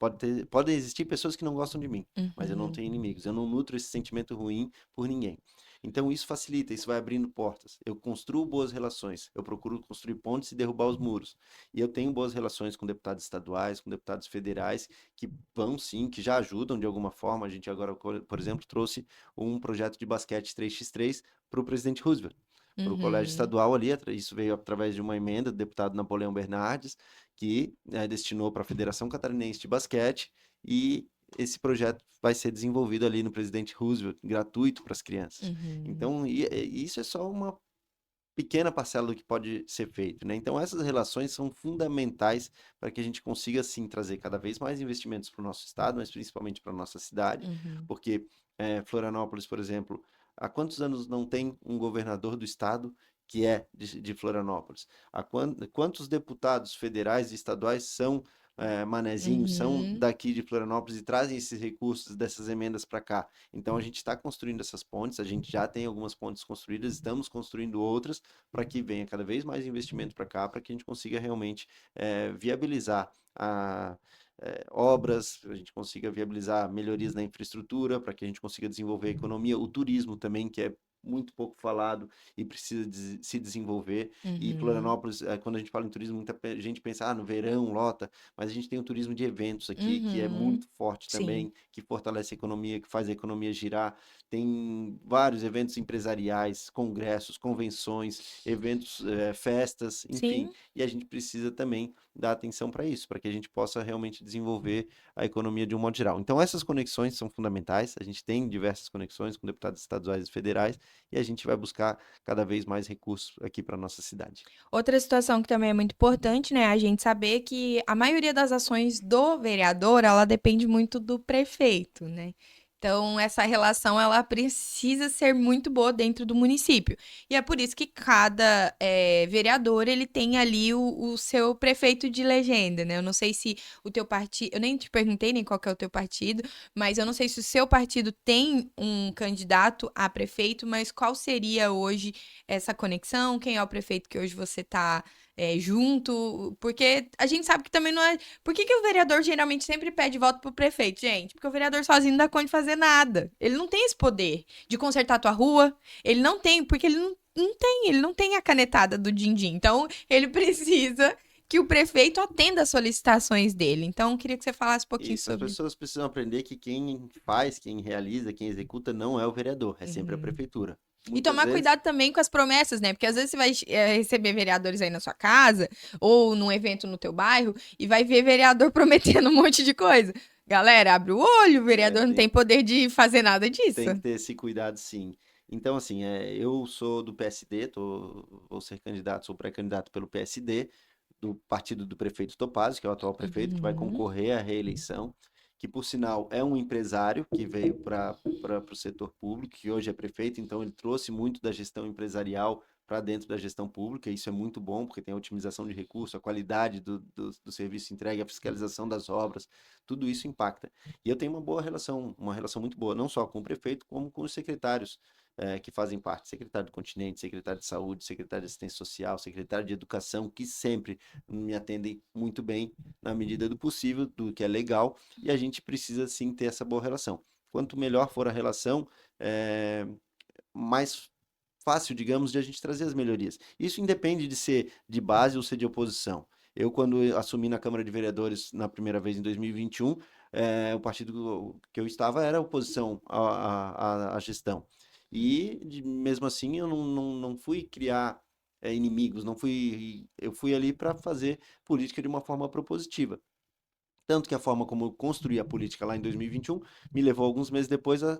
Podem existir pessoas que não gostam de mim, mas eu não uhum, tenho inimigos. Eu não nutro esse sentimento ruim por ninguém. Então isso facilita, isso vai abrindo portas. Eu construo boas relações, eu procuro construir pontes e derrubar os muros. E eu tenho boas relações com deputados estaduais, com deputados federais, que vão sim, que já ajudam de alguma forma. A gente agora, por exemplo, trouxe um projeto de basquete 3x3 para o presidente Roosevelt para o colégio uhum, estadual ali, isso veio através de uma emenda do deputado Napoleão Bernardes, que destinou para a Federação Catarinense de Basquete, e esse projeto vai ser desenvolvido ali no Presidente Roosevelt, gratuito para as crianças. uhum, Então, isso é só uma pequena parcela do que pode ser feito, né? Então, essas relações são fundamentais para que a gente consiga, sim, trazer cada vez mais investimentos para o nosso estado, mas principalmente para a nossa cidade, uhum, porque Florianópolis, por exemplo, há quantos anos não tem um governador do estado que é de Florianópolis? Quantos deputados federais e estaduais são manezinhos, são uhum, daqui de Florianópolis e trazem esses recursos dessas emendas para cá? Então, a gente está construindo essas pontes, a gente já tem algumas pontes construídas, estamos construindo outras para que venha cada vez mais investimento para cá, para que a gente consiga realmente viabilizar obras, a gente consiga viabilizar melhorias na infraestrutura, para que a gente consiga desenvolver a economia, o turismo também, que é muito pouco falado e precisa se desenvolver. E uhum, Florianópolis, quando a gente fala em turismo, muita gente pensa, no verão, lota, mas a gente tem um turismo de eventos aqui, que é uhum, muito forte sim, também, que fortalece a economia, que faz a economia girar. Tem vários eventos empresariais, congressos, convenções, eventos, festas, enfim, sim, e a gente precisa também dar atenção para isso, para que a gente possa realmente desenvolver a economia de um modo geral. Então, essas conexões são fundamentais, a gente tem diversas conexões com deputados estaduais e federais, e a gente vai buscar cada vez mais recursos aqui para nossa cidade. Outra situação que também é muito importante, né, a gente saber que a maioria das ações do vereador, ela depende muito do prefeito, né? Então, essa relação, ela precisa ser muito boa dentro do município. E é por isso que cada vereador, ele tem ali o seu prefeito de legenda, né? Eu não sei se o teu partido... Eu nem te perguntei nem qual que é o teu partido, mas eu não sei se o seu partido tem um candidato a prefeito, mas qual seria hoje essa conexão, quem é o prefeito que hoje você está junto, porque a gente sabe que também não é. Por que o vereador geralmente sempre pede voto pro prefeito, gente? Porque o vereador sozinho não dá conta de fazer nada. Ele não tem esse poder de consertar a tua rua, ele não tem, porque ele não tem a canetada do din-din. Então, ele precisa que o prefeito atenda às solicitações dele. Então, eu queria que você falasse um pouquinho Isso, as sobre. pessoas precisam aprender que quem faz, quem realiza, quem executa não é o vereador, é sempre a Uhum. prefeitura. E Muitas tomar vezes cuidado também com as promessas, né? Porque às vezes você vai receber vereadores aí na sua casa ou num evento no teu bairro e vai ver vereador prometendo um monte de coisa. Galera, abre o olho, o é, vereador não tem poder de fazer nada tem disso. que ter esse cuidado, sim. Então, assim, eu sou do PSD, vou ser candidato, sou pré-candidato pelo PSD, do partido do prefeito Topazio, que é o atual prefeito, que vai Uhum, concorrer à reeleição, que, por sinal, é um empresário que veio para o setor público, que hoje é prefeito, então ele trouxe muito da gestão empresarial para dentro da gestão pública, e isso é muito bom, porque tem a otimização de recursos, a qualidade do serviço entregue, a fiscalização das obras, tudo isso impacta. E eu tenho uma relação muito boa, não só com o prefeito, como com os secretários que fazem parte, secretário do Continente, secretário de Saúde, secretário de Assistência Social, secretário de Educação, que sempre me atendem muito bem na medida do possível, do que é legal, e a gente precisa sim ter essa boa relação. Quanto melhor for a relação, mais fácil, digamos, de a gente trazer as melhorias. Isso independe de ser de base ou ser de oposição. Eu, quando assumi na Câmara de Vereadores na primeira vez em 2021, o partido que eu estava era oposição à gestão. E, mesmo assim, eu não fui criar inimigos, não fui, eu fui ali para fazer política de uma forma propositiva. Tanto que a forma como eu construí a política lá em 2021 me levou alguns meses depois a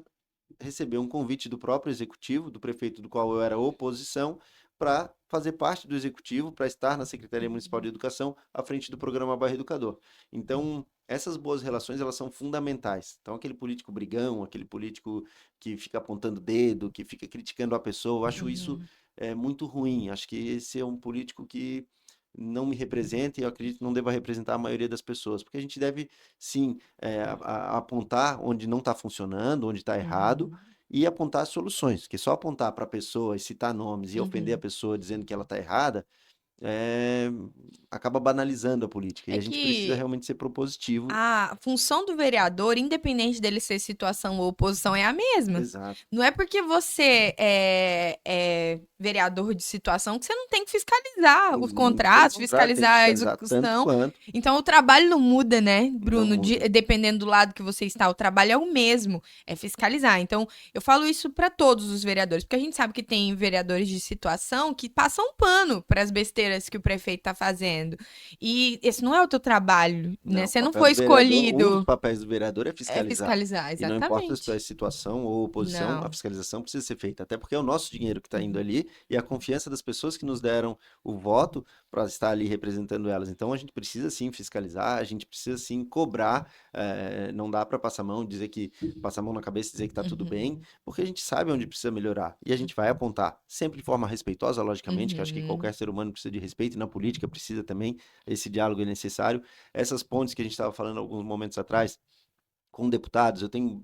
receber um convite do próprio executivo, do prefeito do qual eu era oposição, para fazer parte do executivo, para estar na Secretaria Municipal de Educação, à frente do programa Bairro Educador. Então, essas boas relações, elas são fundamentais. Então, aquele político brigão, aquele político que fica apontando dedo, que fica criticando a pessoa, eu acho isso uhum, muito ruim. Acho que esse é um político que não me representa e eu acredito que não deva representar a maioria das pessoas, porque a gente deve, sim, apontar onde não está funcionando, onde está errado, uhum, e apontar as soluções, porque só apontar para a pessoa e citar nomes e ofender a uhum. pessoa dizendo que ela está errada, é, acaba banalizando a política. E É a gente precisa que realmente ser propositivo. a função do vereador, independente dele ser situação ou oposição, é a mesma. Exato. Não é porque você é vereador de situação que você não tem que fiscalizar os Muito pelo contratos, contrário, tem que fiscalizar a fiscalizar tanto execução. quanto Então, o trabalho não muda, né, não Bruno? muda. Dependendo do lado que você está, o trabalho é o mesmo, é fiscalizar. Então, eu falo isso para todos os vereadores, porque a gente sabe que tem vereadores de situação que passam um pano para as besteiras que o prefeito está fazendo. E esse não é o teu trabalho, né? Não, o Você não papel foi do vereador, um dos escolhido. papéis do vereador é É fiscalizar. fiscalizar, E não importa se tu é exatamente. situação ou oposição, a Não. fiscalização precisa ser feita. Até porque é o nosso dinheiro que está indo Uhum, ali e a confiança das pessoas que nos deram o voto para estar ali representando elas. Então a gente precisa sim fiscalizar, a gente precisa sim cobrar. Não dá para passar a mão, dizer que passar a mão na cabeça e dizer que está tudo bem, uhum, porque a gente sabe onde precisa melhorar. E a gente vai apontar, sempre de forma respeitosa, logicamente, que eu acho que uhum, qualquer ser humano precisa de respeito e na política precisa também, esse diálogo é necessário essas pontes que a gente estava falando alguns momentos atrás, com deputados, eu tenho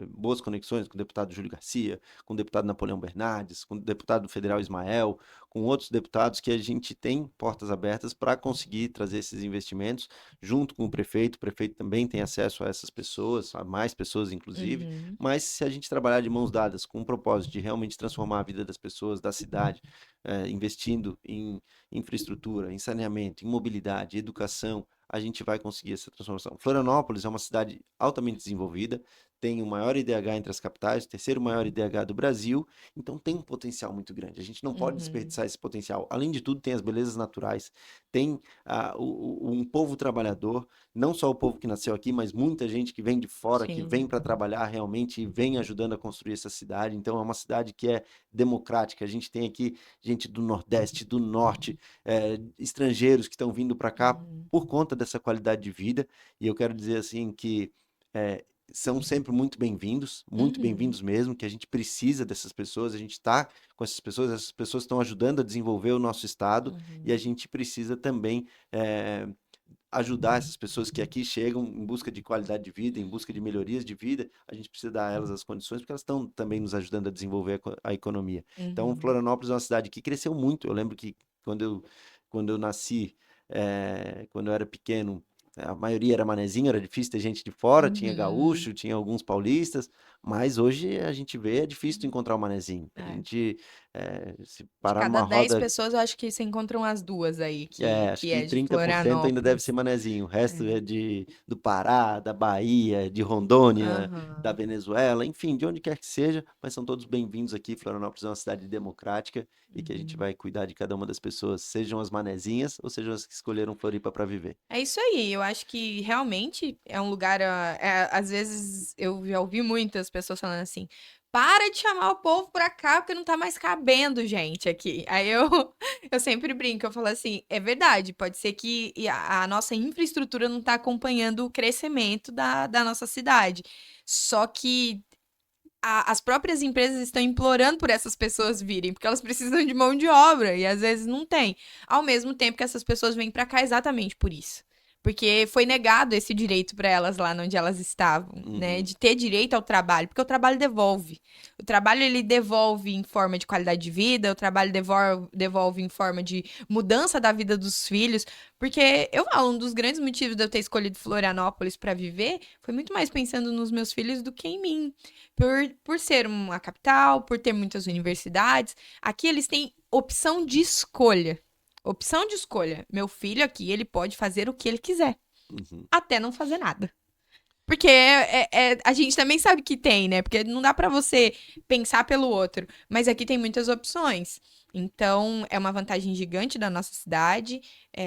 boas conexões com o deputado Júlio Garcia, com o deputado Napoleão Bernardes, com o deputado federal Ismael, com outros deputados que a gente tem portas abertas para conseguir trazer esses investimentos junto com o prefeito também tem acesso a essas pessoas, a mais pessoas inclusive, uhum, mas se a gente trabalhar de mãos dadas com o propósito de realmente transformar a vida das pessoas, da cidade, investindo em infraestrutura, em saneamento, em mobilidade, educação, a gente vai conseguir essa transformação. Florianópolis é uma cidade altamente desenvolvida, tem o maior IDH entre as capitais, o terceiro maior IDH do Brasil, então tem um potencial muito grande. A gente não pode Uhum. desperdiçar esse potencial. Além de tudo, tem as belezas naturais, tem um povo trabalhador, não só o povo que nasceu aqui, mas muita gente que vem de fora, que Sim. vem para trabalhar realmente e vem ajudando a construir essa cidade. Então, é uma cidade que é democrática. A gente tem aqui gente do Nordeste, do Norte, estrangeiros que estão vindo para cá Uhum. por conta dessa qualidade de vida. E eu quero dizer assim que é, são sempre muito Uhum. bem-vindos mesmo, que a gente precisa dessas pessoas, a gente está com essas pessoas estão ajudando a desenvolver o nosso estado e a Uhum. gente precisa também ajudar essas pessoas que aqui chegam em busca de qualidade de vida, em busca de melhorias de vida, a gente precisa dar a elas as condições, porque elas estão também nos ajudando a desenvolver a economia. Então, Uhum. Florianópolis é uma cidade que cresceu muito. Eu lembro que quando eu nasci, quando eu era pequeno, a maioria era manezinho, era difícil ter gente de fora, tinha Uhum. gaúcho, tinha alguns paulistas, mas hoje a gente vê, é difícil tu encontrar um manezinho. A É. gente, se De parar cada numa 10 roda. pessoas, eu acho que se encontram as duas aí, Acho que que é de 30% ainda deve ser Florianópolis. manezinho. O resto É. é do Pará, da Bahia, de Rondônia, da Aham. Venezuela, enfim, de onde quer que seja, mas são todos bem-vindos aqui. Florianópolis é uma cidade democrática e que a gente Uhum. vai cuidar de cada uma das pessoas, sejam as manezinhas ou sejam as que escolheram Floripa para viver. É isso aí, eu acho que realmente é um lugar. Às vezes eu já ouvi muitas pessoas falando assim: para de chamar o povo pra cá, porque não tá mais cabendo gente aqui. Aí eu, eu sempre brinco, eu falo assim: é verdade, pode ser que a nossa infraestrutura não tá acompanhando o crescimento da nossa cidade. Só que as próprias empresas estão implorando por essas pessoas virem, porque elas precisam de mão de obra e às vezes não tem. Ao mesmo tempo que essas pessoas vêm para cá exatamente por isso. Porque foi negado esse direito para elas lá onde elas estavam, né? Uhum, De ter direito ao trabalho, porque o trabalho devolve. O trabalho ele devolve em forma de qualidade de vida, o trabalho devolve em forma de mudança da vida dos filhos. Porque eu falo, um dos grandes motivos de eu ter escolhido Florianópolis para viver foi muito mais pensando nos meus filhos do que em mim. Por ser uma capital, por ter muitas universidades, aqui eles têm opção de escolha. Opção de escolha. Meu filho aqui, ele pode fazer o que ele quiser, uhum. até não fazer nada. Porque a gente também sabe que tem, né? Porque não dá pra você pensar pelo outro. Mas aqui tem muitas opções. Então, é uma vantagem gigante da nossa cidade.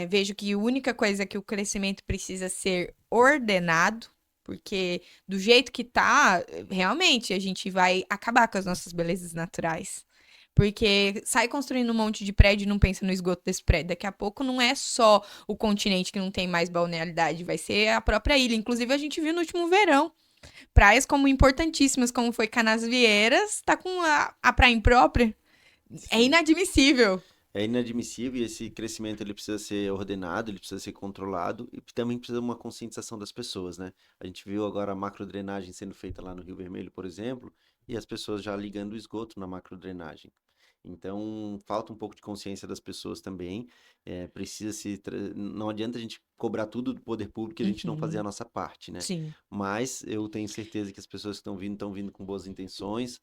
Vejo que a única coisa que o crescimento precisa ser ordenado, porque do jeito que tá, realmente a gente vai acabar com as nossas belezas naturais. Porque sai construindo um monte de prédio e não pensa no esgoto desse prédio. Daqui a pouco não é só o continente que não tem mais balneabilidade, vai ser a própria ilha. Inclusive, a gente viu no último verão. Praias como importantíssimas, como foi Canasvieiras, tá com a praia imprópria. É Sim. inadmissível. É inadmissível e esse crescimento ele precisa ser ordenado, ele precisa ser controlado e também precisa de uma conscientização das pessoas, né? A gente viu agora a macrodrenagem sendo feita lá no Rio Vermelho, por exemplo, e as pessoas já ligando o esgoto na macrodrenagem. Então, falta um pouco de consciência das pessoas também. Não adianta a gente cobrar tudo do poder público e a gente não fazer a Uhum, nossa parte, né? sim. Mas eu tenho certeza que as pessoas que estão vindo com boas intenções.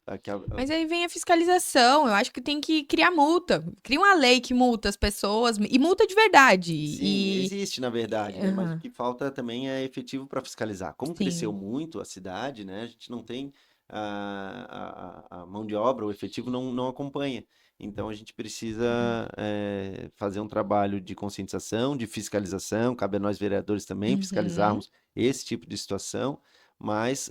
Mas aí vem a fiscalização. Eu acho que tem que criar multa. Cria uma lei que multa as pessoas e multa de verdade. Sim, existe na verdade, né? Mas o Aham, que falta também é efetivo para fiscalizar. Como cresceu sim. muito a cidade, né? A gente não tem a mão de obra, o efetivo não acompanha. Então a gente precisa fazer um trabalho de conscientização, de fiscalização. Cabe a nós vereadores também Uhum. fiscalizarmos esse tipo de situação, mas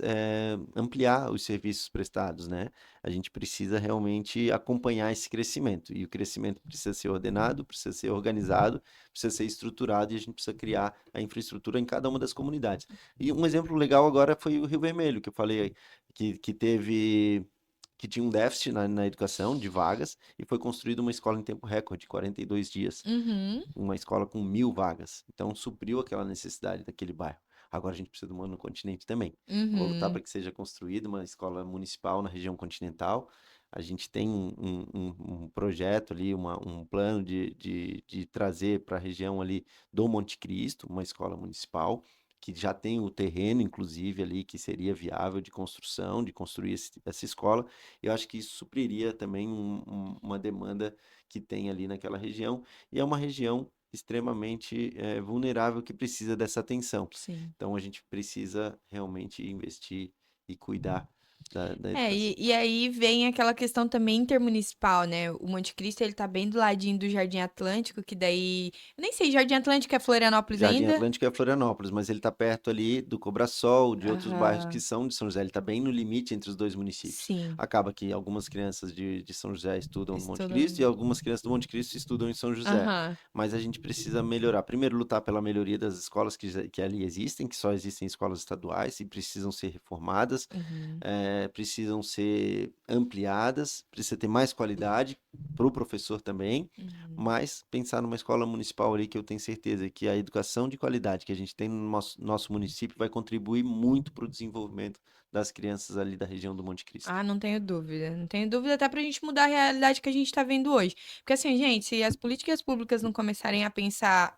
ampliar os serviços prestados, né? A gente precisa realmente acompanhar esse crescimento. E o crescimento precisa ser ordenado, precisa ser organizado, precisa ser estruturado e a gente precisa criar a infraestrutura em cada uma das comunidades. E um exemplo legal agora foi o Rio Vermelho, que eu falei aí, que tinha um déficit na educação de vagas e foi construída uma escola em tempo recorde, 42 dias, Uhum. uma escola com 1.000 vagas. Então supriu aquela necessidade daquele bairro. Agora a gente precisa de uma no continente também. Vou lutar para Uhum. que seja construída uma escola municipal na região continental. A gente tem um projeto ali, um plano de trazer para a região ali do Monte Cristo, uma escola municipal, que já tem o terreno, inclusive, ali, que seria viável de construção, de construir essa escola. Eu acho que isso supriria também uma demanda que tem ali naquela região. E é uma região extremamente vulnerável que precisa dessa atenção. Sim. Então, a gente precisa realmente investir e cuidar da É, educação. e aí vem aquela questão também intermunicipal, né? O Monte Cristo, ele tá bem do ladinho do Jardim Atlântico, que daí... Eu nem sei, Jardim Atlântico é Florianópolis Jardim ainda? Atlântico é Florianópolis, mas ele está perto ali do Cobrasol, de outros bairros que Aham, são de São José. Ele está bem no limite entre os dois municípios. sim. Acaba que algumas crianças de São José estudam no Monte Cristo e Estudando. algumas crianças do Monte Cristo estudam em São José. Aham. Mas a gente precisa melhorar. Primeiro, lutar pela melhoria das escolas que ali existem, que só existem escolas estaduais e precisam ser reformadas, Uhum. precisam ser ampliadas, precisa ter mais qualidade para o professor também, Uhum. mas pensar numa escola municipal ali que eu tenho certeza que a educação de qualidade que a gente tem no nosso município vai contribuir muito para o desenvolvimento das crianças ali da região do Monte Cristo. Ah, não tenho dúvida. Não tenho dúvida até pra gente mudar a realidade que a gente tá vendo hoje. Porque assim, gente, se as políticas públicas não começarem a pensar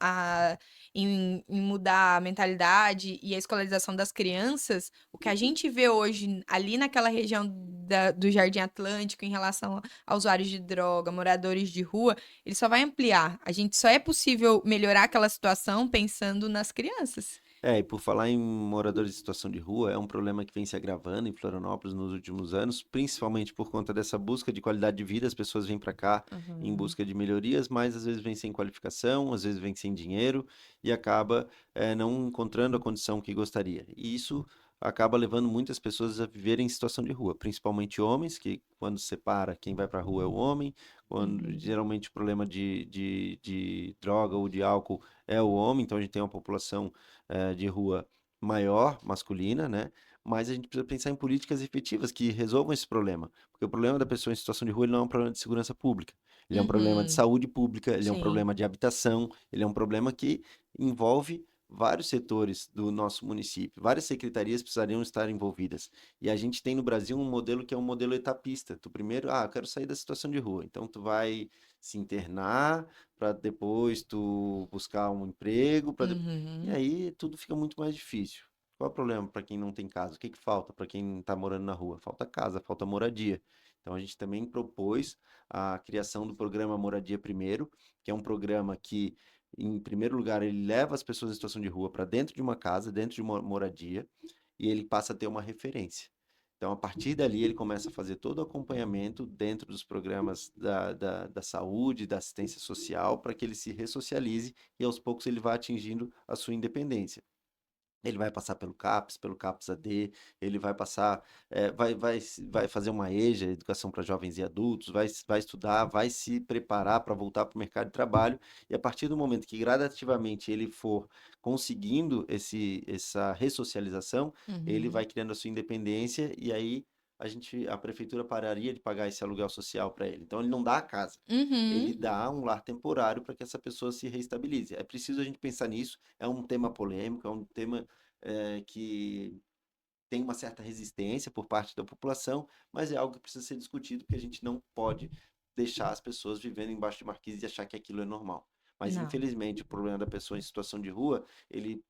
em mudar a mentalidade e a escolarização das crianças, o que a gente vê hoje ali naquela região do Jardim Atlântico em relação a usuários de droga, moradores de rua, ele só vai ampliar. A gente só é possível melhorar aquela situação pensando nas crianças. E por falar em moradores em situação de rua, é um problema que vem se agravando em Florianópolis nos últimos anos, principalmente por conta dessa busca de qualidade de vida. As pessoas vêm para cá em Uhum. busca de melhorias, mas às vezes vêm sem qualificação, às vezes vêm sem dinheiro e acaba não encontrando a condição que gostaria. E isso acaba levando muitas pessoas a viverem em situação de rua, principalmente homens, que quando se separa, quem vai para a rua é o homem, quando Uhum. geralmente o problema de droga ou de álcool é o homem, então a gente tem uma população de rua maior, masculina, né? Mas a gente precisa pensar em políticas efetivas que resolvam esse problema. Porque o problema da pessoa em situação de rua ele não é um problema de segurança pública. Ele é um problema de Uhum. saúde pública, ele é um Sim. problema de habitação, ele é um problema que envolve vários setores do nosso município. Várias secretarias precisariam estar envolvidas. E a gente tem no Brasil um modelo que é um modelo etapista. Tu primeiro, eu quero sair da situação de rua. Então tu vai se internar para depois tu buscar um emprego, e Uhum. aí tudo fica muito mais difícil. Qual é o problema para quem não tem casa? O que que falta para quem está morando na rua? Falta casa, falta moradia. Então a gente também propôs a criação do programa Moradia Primeiro, que é um programa que, em primeiro lugar, ele leva as pessoas em situação de rua para dentro de uma casa, dentro de uma moradia, e ele passa a ter uma referência. Então, a partir dali, ele começa a fazer todo o acompanhamento dentro dos programas da saúde, da assistência social, para que ele se ressocialize e aos poucos ele vá atingindo a sua independência. Ele vai passar pelo CAPS AD, ele vai passar, vai fazer uma EJA, Educação para Jovens e Adultos, vai estudar, vai se preparar para voltar para o mercado de trabalho, e a partir do momento que gradativamente ele for conseguindo essa ressocialização, ele Uhum. vai criando a sua independência, e aí a prefeitura pararia de pagar esse aluguel social para ele. Então ele não dá a casa. Uhum. Ele dá um lar temporário para que essa pessoa se reestabilize. É preciso a gente pensar nisso. É um tema polêmico, é um tema que tem uma certa resistência por parte da população, mas é algo que precisa ser discutido, porque a gente não pode deixar as pessoas vivendo embaixo de marquise e achar que aquilo é normal. Mas, Não. infelizmente, o problema da pessoa em situação de rua, ele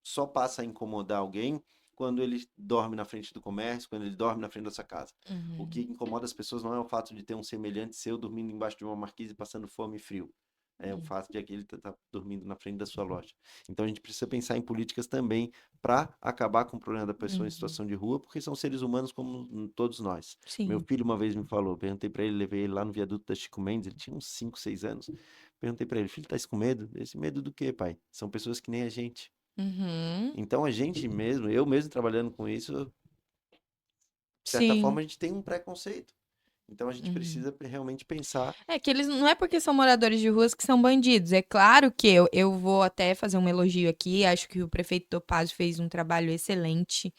só passa a incomodar alguém quando ele dorme na frente do comércio, quando ele dorme na frente da sua casa. O que Uhum. incomoda as pessoas não é o fato de ter um semelhante seu dormindo embaixo de uma marquise passando fome e frio. É o Uhum. fato de aquele estar dormindo na frente da sua loja. Então a gente precisa pensar em políticas também para acabar com o problema da pessoa em Uhum. situação de rua, porque são seres humanos como todos nós. Meu Sim. filho uma vez me falou, perguntei para ele, levei ele lá no viaduto da Chico Mendes, ele tinha uns 5, 6 anos. Perguntei para ele, filho, tá com medo? Esse medo do quê, pai? São pessoas que nem a gente. Uhum. Então a gente mesmo, eu mesmo trabalhando com isso, de certa Sim. forma a gente tem um preconceito. Então a gente Uhum. precisa realmente pensar. É que eles não é porque são moradores de ruas que são bandidos. É claro que eu vou até fazer um elogio aqui. Acho que o prefeito Topazio fez um trabalho excelente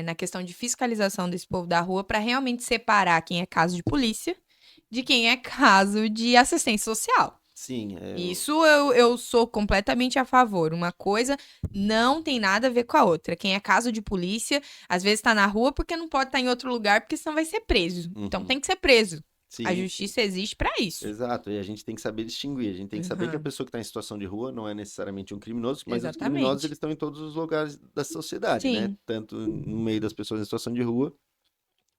na questão de fiscalização desse povo da rua para realmente separar quem é caso de polícia de quem é caso de assistência social. Sim, Isso eu sou completamente a favor. Uma coisa não tem nada a ver com a outra. Quem é caso de polícia, às vezes tá na rua porque não pode estar em outro lugar, porque senão vai ser preso. Então uhum, tem que ser preso. A sim, sim, justiça existe pra isso. exato. E a gente tem que saber distinguir. A gente tem que saber que a Uhum. pessoa que está em situação de rua não é necessariamente um criminoso, mas os criminosos Exatamente. eles estão em todos os lugares da sociedade, né? Sim. Tanto no meio das pessoas em situação de rua,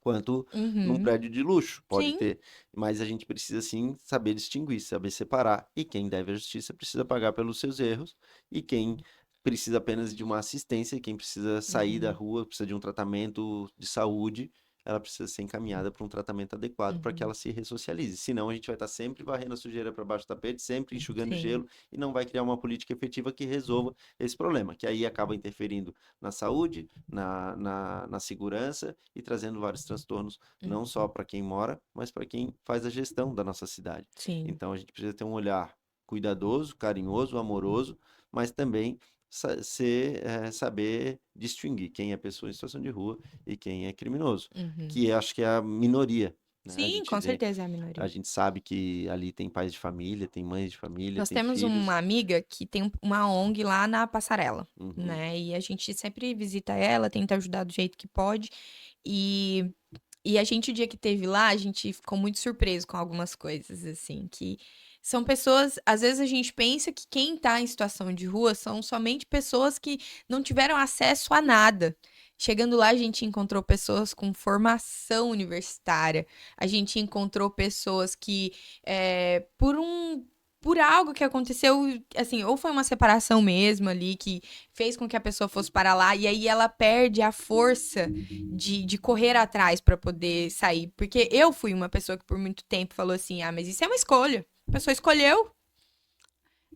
quanto num Uhum. prédio de luxo, pode Sim. ter. Mas a gente precisa sim saber distinguir, saber separar. E quem deve à justiça precisa pagar pelos seus erros, e quem precisa apenas de uma assistência, quem precisa sair da Uhum, rua, precisa de um tratamento de saúde, ela precisa ser encaminhada para um tratamento adequado para que uhum. ela se ressocialize. Senão, a gente vai estar sempre varrendo a sujeira para baixo do tapete, sempre enxugando Sim. gelo e não vai criar uma política efetiva que resolva esse problema, que aí acaba interferindo na saúde, na segurança e trazendo vários transtornos, não só Uhum. para quem mora, mas para quem faz a gestão da nossa cidade. Sim. Então, a gente precisa ter um olhar cuidadoso, carinhoso, amoroso, mas também saber distinguir quem é pessoa em situação de rua e quem é criminoso, Uhum. que acho que é a minoria, né? Sim, com certeza é a minoria. A gente sabe que ali tem pais de família, tem mães de família, Nós tem temos uma filhos. amiga que tem uma ONG lá na Passarela, Uhum, né? E a gente sempre visita ela, tenta ajudar do jeito que pode. E, e a gente, o dia que teve lá, a gente ficou muito surpreso com algumas coisas, assim, que são pessoas, às vezes a gente pensa que quem tá em situação de rua são somente pessoas que não tiveram acesso a nada. Chegando lá, a gente encontrou pessoas com formação universitária, a gente encontrou pessoas que, por algo que aconteceu, assim, ou foi uma separação mesmo ali, que fez com que a pessoa fosse para lá, e aí ela perde a força de correr atrás para poder sair. Porque eu fui uma pessoa que por muito tempo falou assim: ah, mas isso é uma escolha. A pessoa escolheu,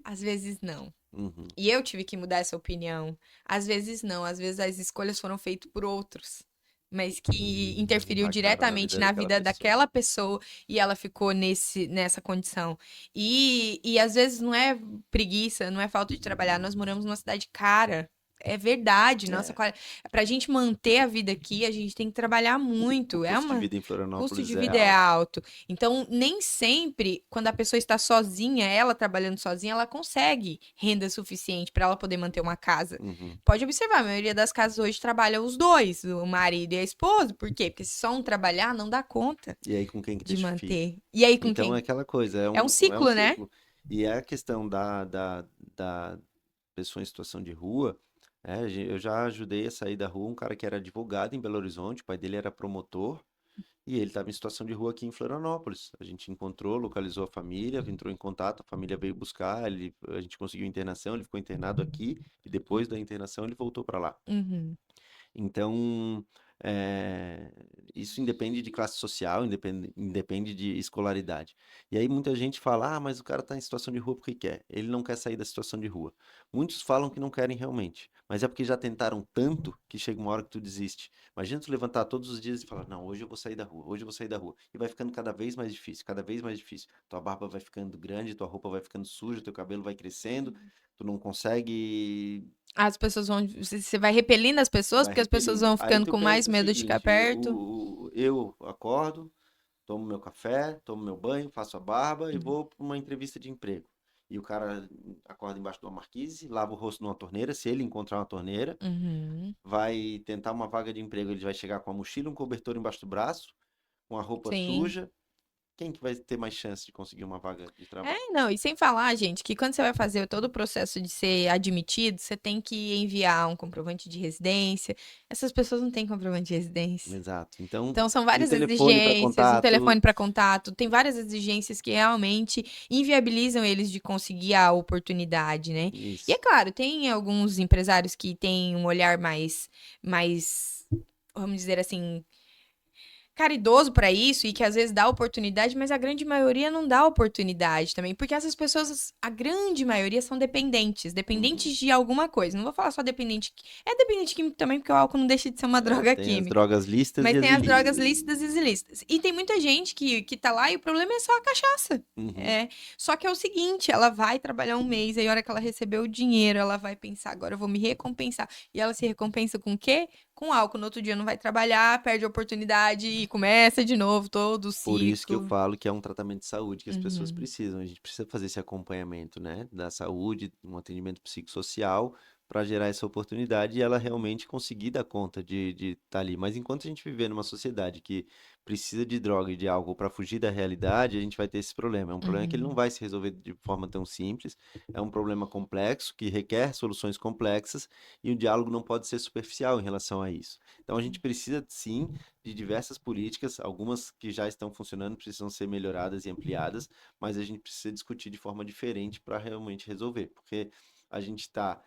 às vezes não. uhum. E eu tive que mudar essa opinião. Às vezes não, às vezes as escolhas foram feitas por outros. Mas que interferiu Impactaram na diretamente vida na daquela vida pessoa. daquela pessoa e ela ficou nessa condição. E às vezes não é preguiça, não é falta de trabalhar. Nós moramos numa cidade cara. É verdade, nossa, É, pra gente manter a vida aqui, a gente tem que trabalhar o muito. É custo de uma vida em O custo de Florianópolis é vida é alto. alto. Então, nem sempre, quando a pessoa está sozinha, ela trabalhando sozinha, ela consegue renda suficiente para ela poder manter uma casa. Uhum. Pode observar, a maioria das casas hoje trabalha os dois, o marido e a esposa. Por quê? Porque se só um trabalhar, não dá conta E aí com quem que de deixa o filho? manter. E aí com Então é quem? aquela coisa, É um é um ciclo, né? ciclo. E é a questão da pessoa em situação de rua. Eu já ajudei a sair da rua um cara que era advogado em Belo Horizonte, o pai dele era promotor, e ele estava em situação de rua aqui em Florianópolis. A gente encontrou, localizou a família, entrou em contato, a família veio buscar, a gente conseguiu internação, ele ficou internado aqui, e depois da internação ele voltou para lá. Uhum. Então, eh, isso independe de classe social, independe de escolaridade. E aí muita gente fala, ah, mas o cara está em situação de rua porque quer. Ele não quer sair da situação de rua. Muitos falam que não querem realmente, mas é porque já tentaram tanto que chega uma hora que tu desiste. Imagina tu levantar todos os dias e falar, não, hoje eu vou sair da rua, hoje eu vou sair da rua. E vai ficando cada vez mais difícil, cada vez mais difícil. Tua barba vai ficando grande, tua roupa vai ficando suja, teu cabelo vai crescendo, tu não consegue. As pessoas vão. Você vai repelindo as pessoas, Vai porque as pessoas repelindo. vão Aí ficando tu com mais pensa o medo de ficar seguinte, perto. eu acordo, tomo meu café, tomo meu banho, faço a barba e Uhum. vou para uma entrevista de emprego. E o cara acorda embaixo de uma marquise, lava o rosto numa torneira, se ele encontrar uma torneira, Uhum. vai tentar uma vaga de emprego, ele vai chegar com a mochila, um cobertor embaixo do braço, com a roupa Sim. suja. Quem que vai ter mais chance de conseguir uma vaga de trabalho? Não, e sem falar, gente, que quando você vai fazer todo o processo de ser admitido, você tem que enviar um comprovante de residência. Essas pessoas não têm comprovante de residência. Exato. Então, Então, são um várias telefone para exigências, um contato, telefone para contato, tem várias exigências que realmente inviabilizam eles de conseguir a oportunidade, né? E é isso. claro, tem alguns empresários que têm um olhar mais, vamos dizer assim, caridoso para isso e que às vezes dá oportunidade, mas a grande maioria não dá oportunidade também, porque essas pessoas, a grande maioria são dependentes, Uhum. dependentes de alguma coisa. Não vou falar só dependente, é dependente químico também, porque o álcool não deixa de ser uma droga Tem as química. drogas lícitas Mas e as tem as drogas ilícitas. lícitas e ilícitas. E tem muita gente que tá lá e o problema é só a cachaça. Uhum. É. Só que é o seguinte, ela vai trabalhar um mês, aí a hora que ela recebeu o dinheiro, ela vai pensar, agora eu vou me recompensar. E ela se recompensa com o quê? Com álcool. No outro dia não vai trabalhar, perde a oportunidade e começa de novo todo o Por isso que eu ciclo. falo que é um tratamento de saúde que as pessoas Uhum, precisam. A gente precisa fazer esse acompanhamento, né, da saúde, um atendimento psicossocial para gerar essa oportunidade e ela realmente conseguir dar conta de estar ali. Mas enquanto a gente viver numa sociedade que precisa de droga e de álcool para fugir da realidade, a gente vai ter esse problema. É um problema que ele não uhum, vai se resolver de forma tão simples. É um problema complexo que requer soluções complexas e o diálogo não pode ser superficial em relação a isso. Então a gente precisa sim de diversas políticas, algumas que já estão funcionando precisam ser melhoradas e ampliadas, mas a gente precisa discutir de forma diferente para realmente resolver, porque a gente está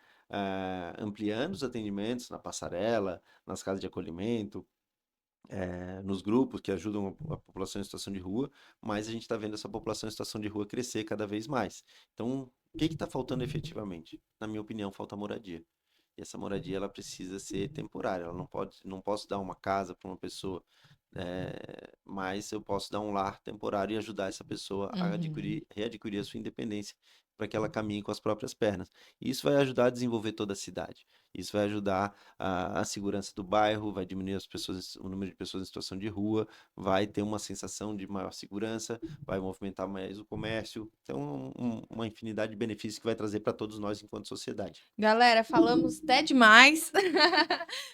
ampliando os atendimentos na passarela, nas casas de acolhimento, nos grupos que ajudam a população em situação de rua, mas a gente está vendo essa população em situação de rua crescer cada vez mais. Então, o que está faltando efetivamente? Na minha opinião, falta moradia. E essa moradia ela precisa ser temporária. Ela não posso dar uma casa para uma pessoa, mas eu posso dar um lar temporário e ajudar essa pessoa a Uhum. readquirir a sua independência para que ela caminhe com as próprias pernas. E isso vai ajudar a desenvolver toda a cidade. Isso vai ajudar a segurança do bairro, vai diminuir o número de pessoas em situação de rua, vai ter uma sensação de maior segurança, vai movimentar mais o comércio. Então, uma infinidade de benefícios que vai trazer para todos nós enquanto sociedade. Galera, falamos até demais.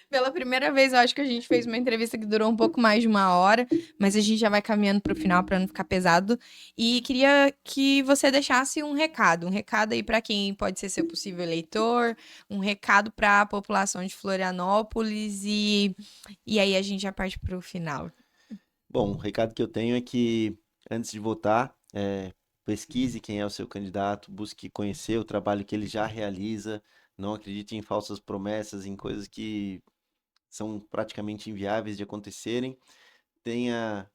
Pela primeira vez, eu acho que a gente fez uma entrevista que durou um pouco mais de uma hora, mas a gente já vai caminhando para o final para não ficar pesado. E queria que você deixasse um recado aí para quem pode ser seu possível eleitor, um recado para a população de Florianópolis e aí a gente já parte para o final. Bom, o recado que eu tenho é que, antes de votar, pesquise quem é o seu candidato, busque conhecer o trabalho que ele já realiza, não acredite em falsas promessas, em coisas que são praticamente inviáveis de acontecerem. Tenha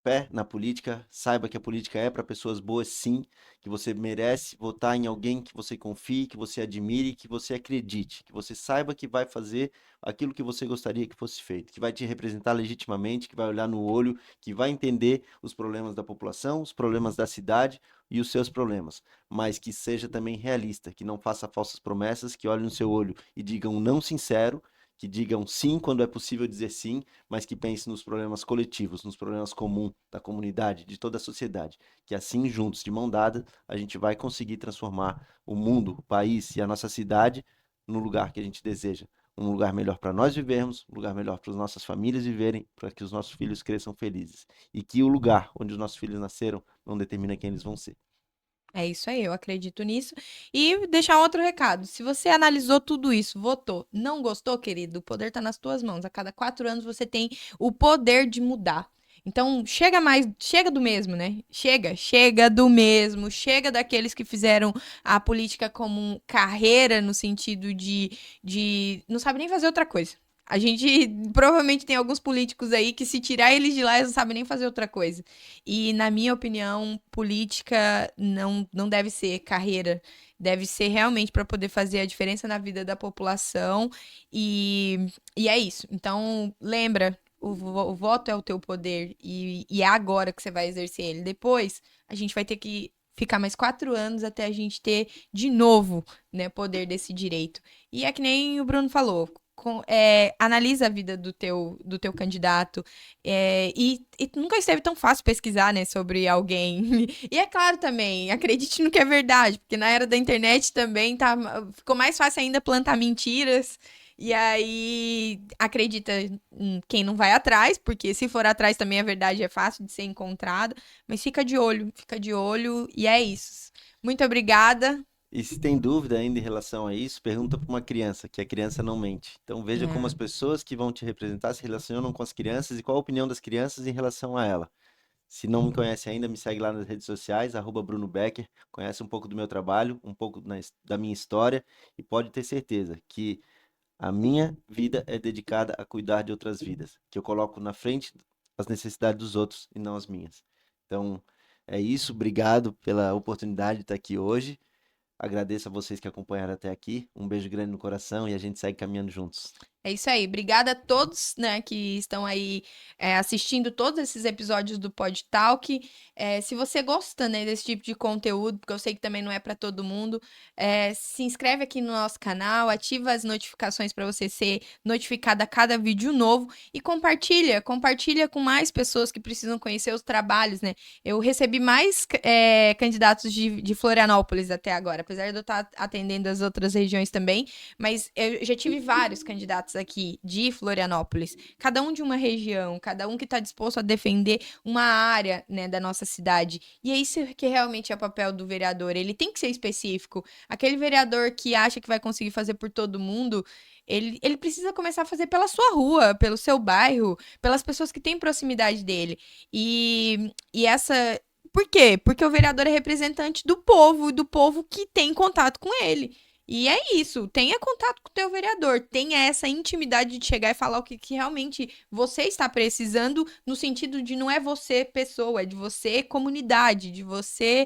fé na política, saiba que a política é para pessoas boas, sim, que você merece votar em alguém que você confie, que você admire, que você acredite, que você saiba que vai fazer aquilo que você gostaria que fosse feito, que vai te representar legitimamente, que vai olhar no olho, que vai entender os problemas da população, os problemas da cidade e os seus problemas, mas que seja também realista, que não faça falsas promessas, que olhe no seu olho e diga um não sincero, que digam sim quando é possível dizer sim, mas que pense nos problemas coletivos, nos problemas comuns da comunidade, de toda a sociedade. Que assim, juntos, de mão dada, a gente vai conseguir transformar o mundo, o país e a nossa cidade no lugar que a gente deseja. Um lugar melhor para nós vivermos, um lugar melhor para as nossas famílias viverem, para que os nossos filhos cresçam felizes. E que o lugar onde os nossos filhos nasceram não determina quem eles vão ser. É isso aí, eu acredito nisso. E deixar um outro recado. Se você analisou tudo isso, votou, não gostou, querido, o poder está nas tuas mãos. A cada 4 anos você tem o poder de mudar. Então, chega do mesmo, né? Chega do mesmo, chega daqueles que fizeram a política como carreira no sentido de não sabe nem fazer outra coisa. A gente provavelmente tem alguns políticos aí que se tirar eles de lá, eles não sabem nem fazer outra coisa. E, na minha opinião, política não deve ser carreira, deve ser realmente para poder fazer a diferença na vida da população. E é isso. Então, lembra, o voto é o teu poder e é agora que você vai exercer ele. Depois, a gente vai ter que ficar mais 4 anos até a gente ter de novo, né, poder desse direito. E é que nem o Bruno falou. Analisa a vida do teu candidato, e nunca esteve tão fácil pesquisar, né, sobre alguém. E é claro também, acredite no que é verdade, porque na era da internet também ficou mais fácil ainda plantar mentiras. E aí, acredita em quem não vai atrás, porque se for atrás também a verdade é fácil de ser encontrada. Mas fica de olho, e é isso. Muito obrigada. E se tem dúvida ainda em relação a isso, pergunta para uma criança, que a criança não mente. Então veja como as É, pessoas que vão te representar se relacionam com as crianças e qual a opinião das crianças em relação a ela. Se não me conhece ainda, me segue lá nas redes sociais, @Bruno Becker, conhece um pouco do meu trabalho, um pouco da minha história e pode ter certeza que a minha vida é dedicada a cuidar de outras vidas, que eu coloco na frente as necessidades dos outros e não as minhas. Então, é isso, obrigado pela oportunidade de estar aqui hoje. Agradeço a vocês que acompanharam até aqui. Um beijo grande no coração e a gente segue caminhando juntos. É isso aí. Obrigada a todos, né, que estão aí assistindo todos esses episódios do Pod Talk. Se você gosta, né, desse tipo de conteúdo, porque eu sei que também não é para todo mundo, se inscreve aqui no nosso canal, ativa as notificações para você ser notificada a cada vídeo novo e compartilha com mais pessoas que precisam conhecer os trabalhos, né? Eu recebi mais candidatos de Florianópolis até agora, apesar de eu estar atendendo as outras regiões também. Mas eu já tive vários candidatos aqui de Florianópolis, cada um de uma região, cada um que está disposto a defender uma área, né, da nossa cidade. E é isso que realmente é o papel do vereador. Ele tem que ser específico. Aquele vereador que acha que vai conseguir fazer por todo mundo, ele precisa começar a fazer pela sua rua, pelo seu bairro, pelas pessoas que têm proximidade dele. E essa. Por quê? Porque o vereador é representante do povo e do povo que tem contato com ele. E é isso, tenha contato com o teu vereador, tenha essa intimidade de chegar e falar o que realmente você está precisando, no sentido de não é você pessoa, é de você comunidade, de você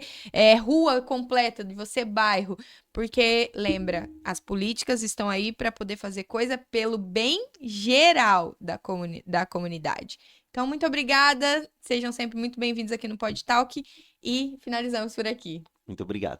rua completa, de você bairro. Porque, lembra, as políticas estão aí para poder fazer coisa pelo bem geral da comunidade. Então, muito obrigada, sejam sempre muito bem-vindos aqui no Pod Talk e finalizamos por aqui. Muito obrigado.